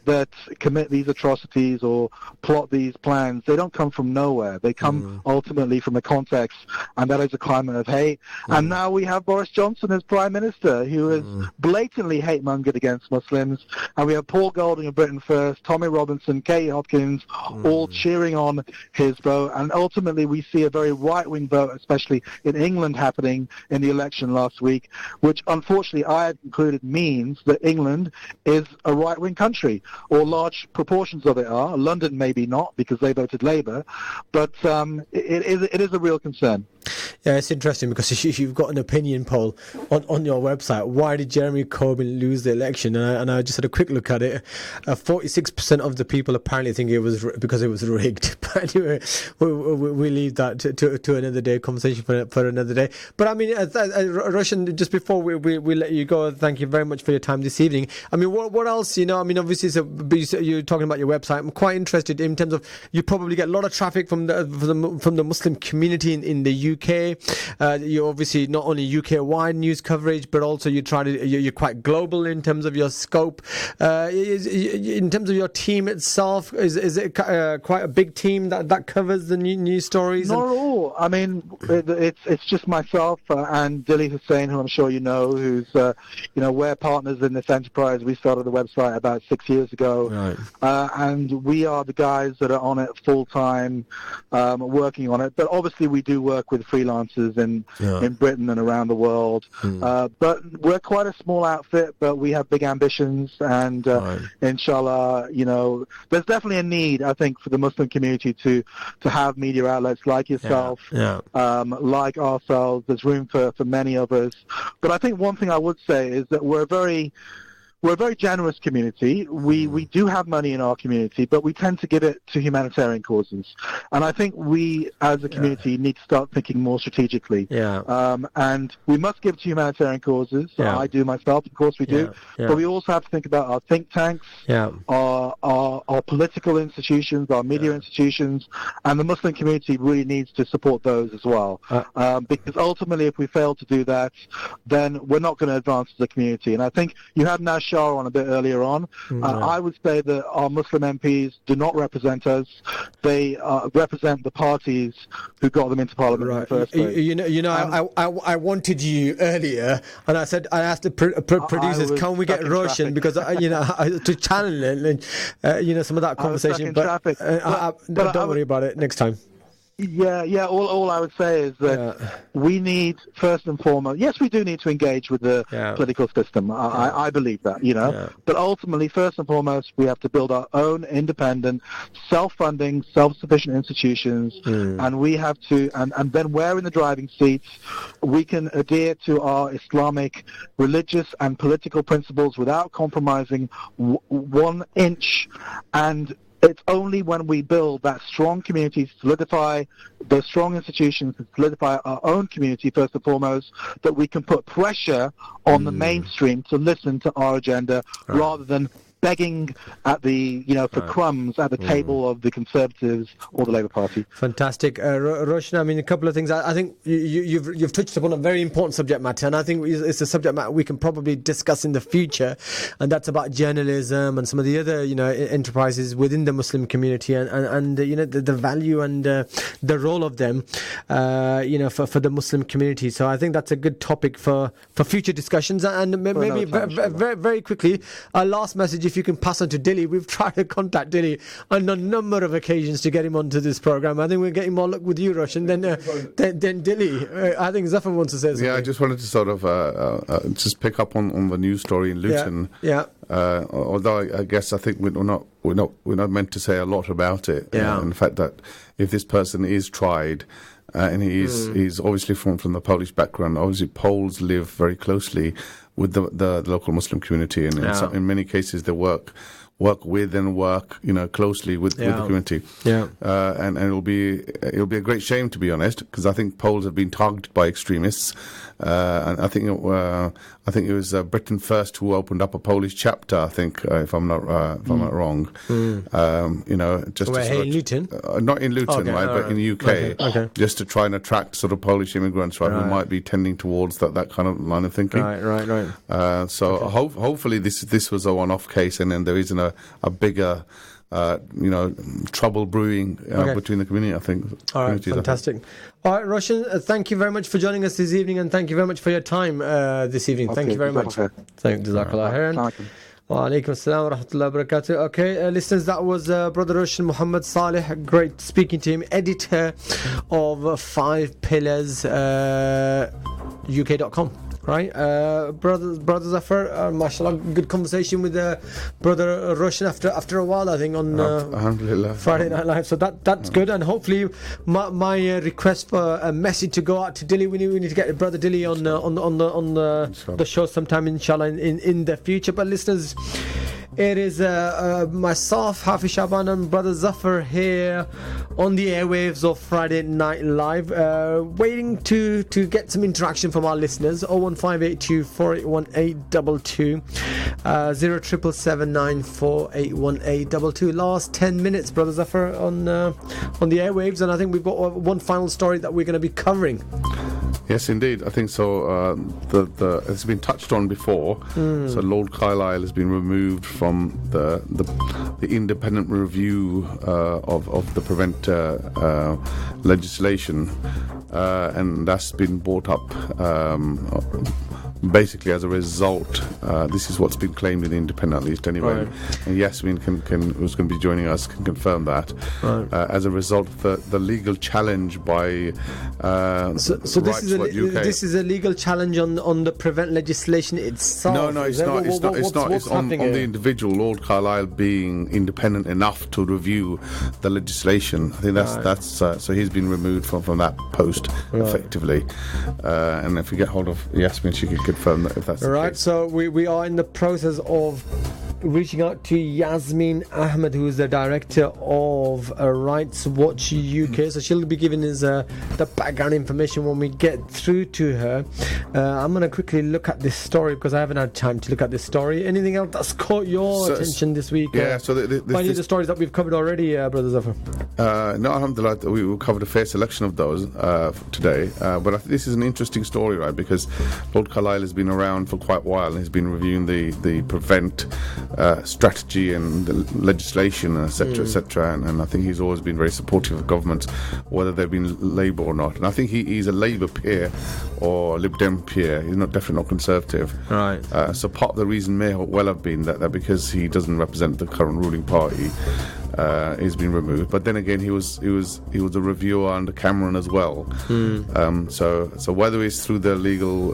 that commit these atrocities or plot these plans, they don't come from nowhere. They come ultimately from a context, and that is a climate of hate. And now we have Boris Johnson as Prime Minister, who is blatantly hate-mongered against Muslims, and we have Paul Golding of Britain First, Tommy Robinson, Katie Hopkins, all cheering on his vote, and ultimately we see a very right-wing vote, especially in England, happening in the election last week, which unfortunately I had concluded means that England is a right-wing country, or large proportions of it are. London maybe not, because they voted Labour, but it is a real concern. Yeah, it's interesting because you've got an opinion poll on your website. Why did Jeremy Corbyn lose the election? And I just had a quick look at it. 46% of the people apparently think it was because it was rigged. But anyway, we leave that to another day, conversation for another day. But I mean, Roshan, just before we let you go, thank you very much for your time this evening. I mean, what else? I mean, obviously, you're talking about your website. I'm quite interested in terms of, you probably get a lot of traffic from the Muslim community in the UK. You're obviously not only UK-wide news coverage, but also you're quite global in terms of your scope. In terms of your team itself, is it quite a big team that covers the news stories? Not at all. I mean, it's just myself and Dilly Hussain, who I'm sure you know, who's we're partners in this enterprise. We started the website about 6 years ago, right. And we are the guys that are on it full time, working on it. But obviously, we do work with freelancers in Britain and around the world. But we're quite a small outfit, but we have big ambitions, and inshallah, there's definitely a need, I think, for the Muslim community to have media outlets like yourself, like ourselves. There's room for many of us. But I think one thing I would say is that we're a very generous community. We do have money in our community, but we tend to give it to humanitarian causes. And I think we, as a community, need to start thinking more strategically. And we must give to humanitarian causes. I do myself, of course we do. But we also have to think about our think tanks, our political institutions, our media institutions, and the Muslim community really needs to support those as well. Because ultimately, if we fail to do that, then we're not going to advance as a community. And I think you have now shown Shah on a bit earlier on. I would say that our Muslim MPs do not represent us. They represent the parties who got them into Parliament in the first place. I wanted you earlier, and I asked the producers, can we get Roshan, because to channel it, some of that conversation. But don't worry about it next time. Yeah. All I would say is that we need, first and foremost, yes, we do need to engage with the political system. I believe that, But ultimately, first and foremost, we have to build our own independent, self-funding, self-sufficient institutions, and we have to, and then we're in the driving seats. We can adhere to our Islamic religious and political principles without compromising 1 inch, and it's only when we build that strong community, solidify those strong institutions, and solidify our own community first and foremost, that we can put pressure on the mainstream to listen to our agenda rather than begging at the for crumbs at the table of the Conservatives or the Labour Party. Fantastic, Roshan. I mean, a couple of things. I think you've touched upon a very important subject matter, and I think it's a subject matter we can probably discuss in the future, and that's about journalism and some of the other enterprises within the Muslim community, and the value and the role of them, for the Muslim community. So I think that's a good topic for future discussions. And maybe very, very quickly, our last message, if you can pass on to Dilly. We've tried to contact Dilly on a number of occasions to get him onto this program. I think we're getting more luck with you, Roshan, than Dilly. I think Zafar wants to say something. Yeah, I just wanted to sort of just pick up on the news story in Luton. Yeah. Although I guess I think we're not meant to say a lot about it. Yeah. And the fact that if this person is tried. And he's obviously from the Polish background. Obviously, Poles live very closely with the local Muslim community, and in many cases they work with and work closely with the community. Yeah. And it'll be a great shame, to be honest, because I think Poles have been targeted by extremists. And I think it was Britain First who opened up a Polish chapter. I think, if I'm not wrong. Just where, in Luton? Not in Luton, but in the UK. Okay. Just to try and attract sort of Polish immigrants, who might be tending towards that kind of line of thinking. Right. So hopefully this was a one-off case, and then there isn't a bigger. Trouble brewing between the community, I think. All right, fantastic. All right, Roshan, thank you very much for joining us this evening, and thank you very much for your time this evening. Thank you very much. Thank you, Jazakallah khairan. Wa alaikum assalam wa rahmatullahi wa barakatuh. Okay, listeners, that was Brother Roshan Muhammad Saleh. Great speaking to him, editor of 5 Pillars UK.com. Right, brother Zafar, mashallah, good conversation with Brother Roshan after a while, I think, on Friday Night Live. So that's good, and hopefully my request for a message to go out to Dilly. We need to get Brother Dilly on the show sometime, inshallah, in the future. But listeners, it is myself, Hafiz Sha'ban, and Brother Zafar here on the airwaves of Friday Night Live, waiting to get some interaction from our listeners. 01582 481822, 07779481822. Last 10 minutes, Brother Zafar, on the airwaves, and I think we've got one final story that we're going to be covering. Yes, indeed. I think so. It's been touched on before. So Lord Carlisle has been removed from the independent review of the Prevent legislation, and that's been brought up basically as a result. This is what's been claimed in the Independent, at least anyway. Right. And Yasmin who's going to be joining us, can confirm that. Right. As a result of the legal challenge by so this is a legal challenge on the Prevent legislation itself. No, it's not. It's on the individual, Lord Carlisle, being independent enough to review the legislation. I think that's so he's been removed from that post effectively. And if we get hold of Yasmin, she can confirm that if that's right. the case. So we are in the process of reaching out to Yasmin Ahmed, who is the director of Rights Watch UK. So she'll be giving us the background information when we get through to her. I'm going to quickly look at this story because I haven't had time to look at this story. Anything else that's caught your attention this week? Yeah, so any of the stories that we've covered already, Brother Zafar? No, alhamdulillah, we will cover a fair selection of those today. But I think this is an interesting story, right? Because Lord Carlisle has been around for quite a while and he's been reviewing the prevent strategy and the legislation, etc., etc. And I think he's always been very supportive of governments, whether they've been Labour or not. And I think he's a Labour peer or Lib Dem peer. He's definitely not Conservative. Right. So part of the reason may well have been that because he doesn't represent the current ruling party, he's been removed. But then again, he was a reviewer under Cameron as well. So whether it's through the legal,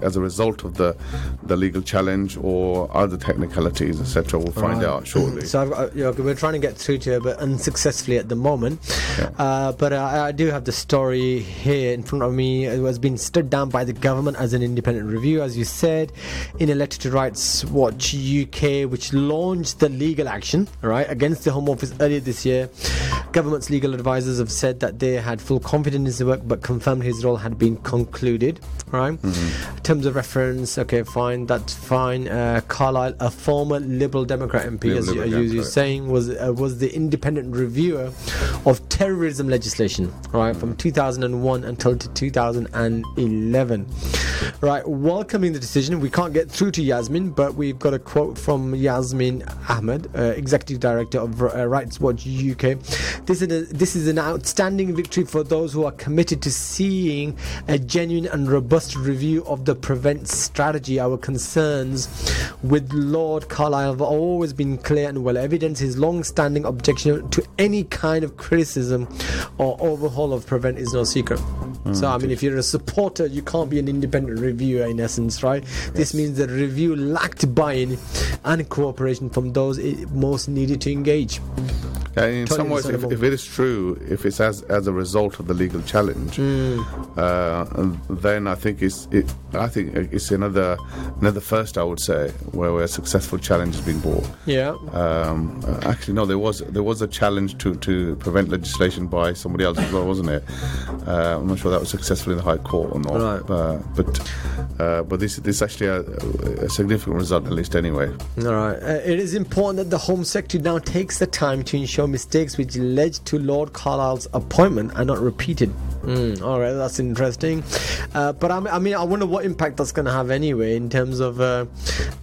as a result of the legal challenge or other technicalities, etc., we'll find out shortly. So we're trying to get through to her, but unsuccessfully at the moment. Yeah. But I do have the story here in front of me. It was being stood down by the government as an independent review, as you said, in a letter to Rights Watch UK, which launched the legal action, right, against the Home Office earlier this year. Government's legal advisors have said that they had full confidence in his work, but confirmed his role had been concluded, right? Terms of reference, okay, fine, that's fine. Carlisle, a former Liberal Democrat MP, as you're saying, was the independent reviewer of terrorism legislation, right, from 2001 until 2011. Right, welcoming the decision. We can't get through to Yasmin, but we've got a quote from Yasmin Ahmed, Executive Director of Rights Watch UK. This is an outstanding victory for those who are committed to seeing a genuine and robust review of the prevent strategy. Our concerns with Lord Carlisle have always been clear and well evidenced. His long-standing objection to any kind of criticism or overhaul of prevent is no secret. So, I mean, if you're a supporter, you can't be an independent reviewer, in essence, right? Yes. This means the review lacked buy-in and cooperation from those it most needed to engage. In some ways, if it is true, if it's as a result of the legal challenge, then I think it's another first, I would say, where a successful challenge has been brought. Yeah. Actually, no, there was a challenge to prevent legislation by somebody else as well, wasn't it? I'm not sure that was successful in the High Court or not. Right. But this is actually a significant result, at least anyway. All right. It is important that the Home Secretary now takes the time to ensure mistakes which led to Lord Carlisle's appointment are not repeated. All right, that's interesting. But I mean, I wonder what impact that's going to have anyway in terms of the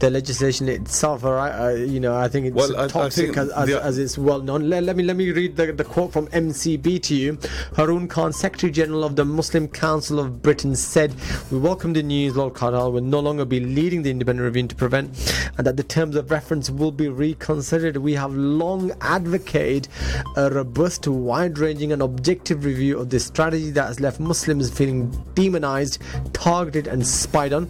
legislation itself. All right, I think it's toxic as it's well known. Let me read the quote from MCB to you. Haroon Khan, Secretary General of the Muslim Council of Britain, said, "We welcome the news Lord Carlisle will no longer be leading the independent review to prevent, and that the terms of reference will be reconsidered. We have long advocated a robust, wide-ranging and objective review of this strategy that has left Muslims feeling demonized, targeted and spied on.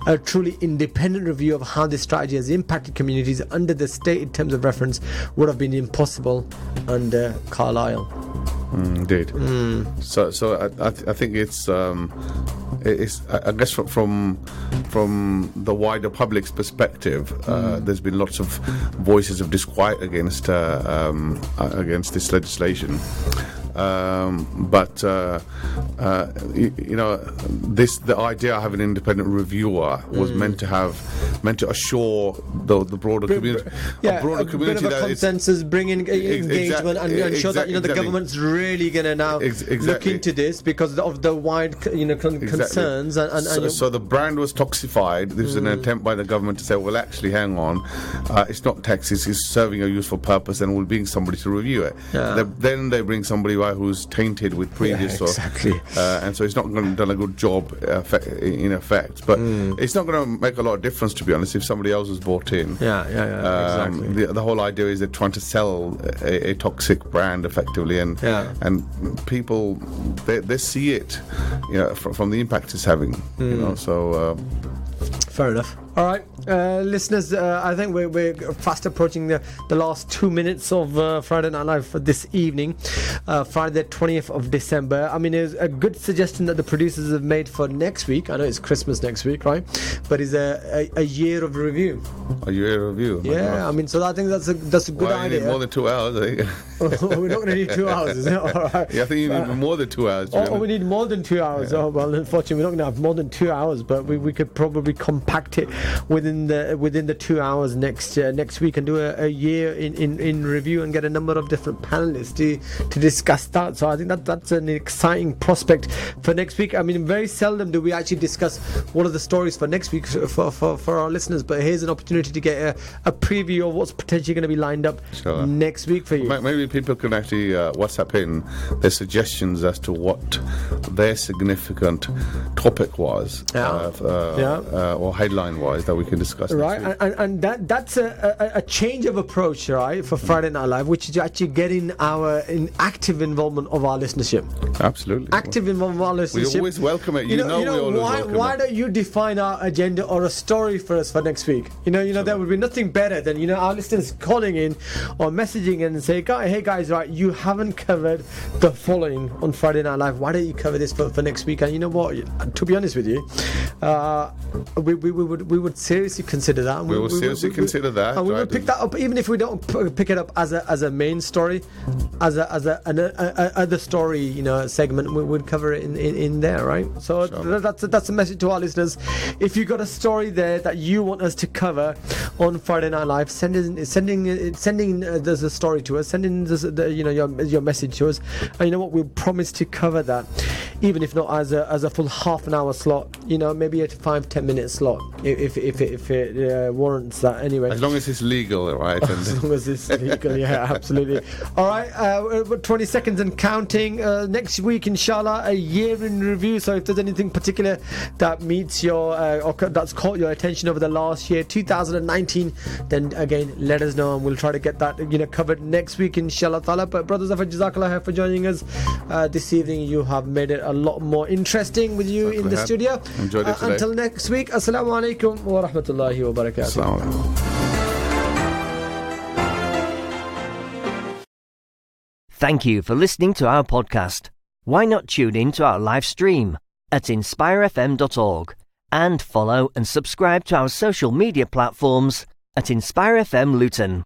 A truly independent review of how this strategy has impacted communities under the stated terms of reference would have been impossible under Carlisle." Indeed. So I think it's I guess from the wider public's perspective, there's been lots of voices of disquiet against this legislation. But the idea of having an independent reviewer was meant to assure the broader community, a bit of a consensus, bring in engagement, and ensure that the government's really going to now look into this because of the wide concerns. So the brand was toxified. This was an attempt by the government to say, well, actually, hang on, it's not tax, it's serving a useful purpose, and we'll bring somebody to review it. Then they bring somebody who's tainted with previous, and so it's not going to done a good job in effect. But it's not going to make a lot of difference, to be honest, if somebody else was bought in. Exactly. The whole idea is they're trying to sell a toxic brand effectively, and people they see it, from the impact it's having. Fair enough. All right, listeners, I think we're fast approaching the last 2 minutes of Friday Night Live for this evening, Friday the 20th of December. I mean, it's a good suggestion that the producers have made for next week. I know it's Christmas next week, right? But it's a year of review. A year of review? Yeah, I mean, so I think that's a good idea. You need more than 2 hours, eh? We're not going to need 2 hours, is it? All right. Yeah, I think you need more than 2 hours. We need more than 2 hours. Yeah. Oh, well, unfortunately, we're not going to have more than 2 hours, but we could probably compact it within the 2 hours next week and do a year in review and get a number of different panelists to discuss that. So I think that's an exciting prospect for next week. I mean, very seldom do we actually discuss what are the stories for next week for our listeners, but here's an opportunity to get a preview of what's potentially going to be lined up next week for you. Maybe people can actually WhatsApp in their suggestions as to what their significant topic was or headline was that we can discuss. Right, and that's a change of approach, right, for Friday Night Live, which is actually getting our active involvement of our listenership. Absolutely. Active involvement of our listenership. We always welcome it. You know we always welcome why don't you define our agenda or a story for us for next week? There would be nothing better than our listeners calling in or messaging and say, hey guys, right, you haven't covered the following on Friday Night Live. Why don't you cover this for next week? And you know what? To be honest with you, we would seriously consider that. We will seriously consider that. And we would pick that up, even if we don't pick it up as a main story, as other story, segment. We would cover it in there, right? So that's a message to our listeners. If you got a story there that you want us to cover on Friday Night Live, sending there's a story to us. Send in your message to us, and you know what? We'll promise to cover that, even if not as a full half an hour slot. Maybe a 5-10 minute slot if it warrants that. Anyway, as long as it's legal, right? As long as it's legal, yeah, absolutely. All right, 20 seconds and counting. Next week, inshallah, a year in review. So if there's anything particular that meets your or that's caught your attention over the last year, 2019, then again let us know and we'll try to get that covered next week, inshallah ta'ala. But brothers, jazakallah khair for joining us this evening. You have made it a lot more interesting with you in the studio. Enjoyed it today. Until next week, assalamu alaikum wa rahmatullahi wa barakatuh. Thank you for listening to our podcast. Why not tune in to our live stream at inspirefm.org and follow and subscribe to our social media platforms at Inspire FM Luton.